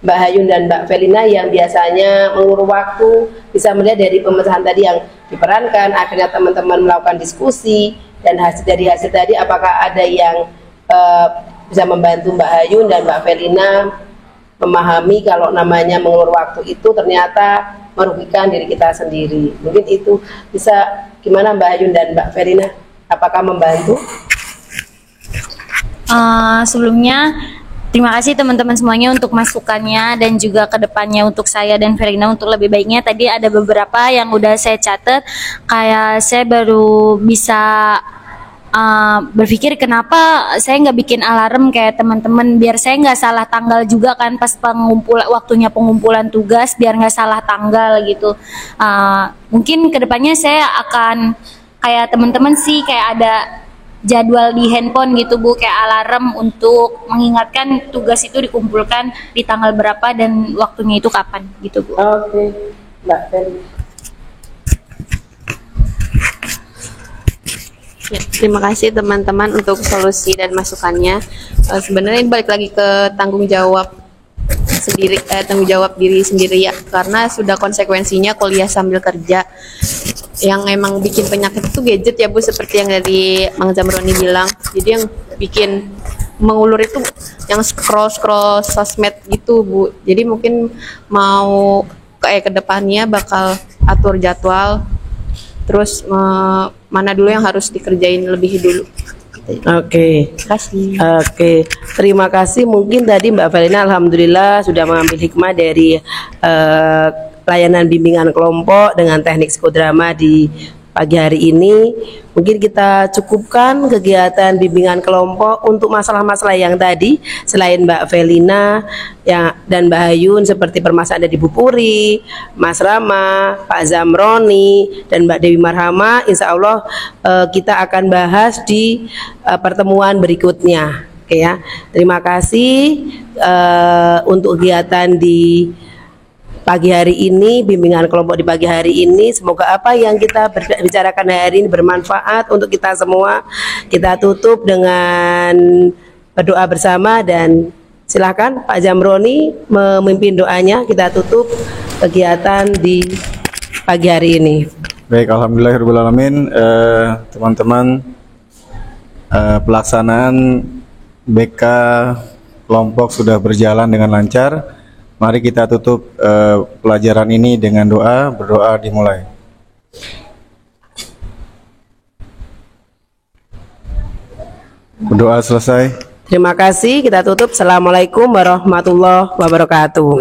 Mbak Hayun dan Mbak Felina yang biasanya mengulur waktu, bisa melihat dari pemecahan tadi yang diperankan, akhirnya teman-teman melakukan diskusi, dan dari hasil tadi apakah ada yang bisa membantu Mbak Hayun dan Mbak Felina memahami kalau namanya mengulur waktu itu ternyata merugikan diri kita sendiri. Mungkin itu bisa gimana Mbak Hayun dan Mbak Felina? Apakah membantu? Sebelumnya terima kasih teman-teman semuanya untuk masukannya dan juga kedepannya untuk saya dan Felina untuk lebih baiknya. Tadi ada beberapa yang udah saya catat, kayak saya baru bisa berpikir kenapa saya nggak bikin alarm kayak teman-teman, biar saya nggak salah tanggal juga kan pas waktunya pengumpulan tugas, biar nggak salah tanggal gitu. Mungkin kedepannya saya akan kayak teman-teman sih, kayak ada jadwal di handphone gitu Bu, kayak alarm untuk mengingatkan tugas itu dikumpulkan di tanggal berapa dan waktunya itu kapan gitu Bu. Oke, Mbak Feli. Ya, terima kasih teman-teman untuk solusi dan masukannya. Sebenarnya ini balik lagi ke tanggung jawab sendiri, tanggung jawab diri sendiri ya, karena sudah konsekuensinya kuliah sambil kerja. Yang emang bikin penyakit itu gadget ya Bu, seperti yang dari Mang Zamroni bilang. Jadi yang bikin mengulur itu yang scroll sosmed gitu Bu. Jadi mungkin mau ke depannya bakal atur jadwal, terus mana dulu yang harus dikerjain lebih dulu. Oke. Terima kasih. Oke, terima kasih. Mungkin tadi Mbak Felina alhamdulillah sudah mengambil hikmah dari layanan bimbingan kelompok dengan teknik psikodrama di pagi hari ini. Mungkin kita cukupkan kegiatan bimbingan kelompok untuk masalah-masalah yang tadi, selain Mbak Velina dan Mbak Hayun seperti permasalahan dari Bu Puri, Mas Rama, Pak Zamroni, dan Mbak Dewi Marhama. Insya Allah kita akan bahas di pertemuan berikutnya. Oke ya, terima kasih untuk kegiatan di pagi hari ini, bimbingan kelompok di pagi hari ini. Semoga apa yang kita bicarakan hari ini bermanfaat untuk kita semua. Kita tutup dengan berdoa bersama dan silakan Pak Zamroni memimpin doanya. Kita tutup kegiatan di pagi hari ini. Baik, alhamdulillahirobbilalamin. Teman-teman, pelaksanaan BK kelompok sudah berjalan dengan lancar. Mari kita tutup pelajaran ini dengan doa. Berdoa dimulai. Berdoa selesai. Terima kasih, kita tutup. Assalamualaikum warahmatullahi wabarakatuh.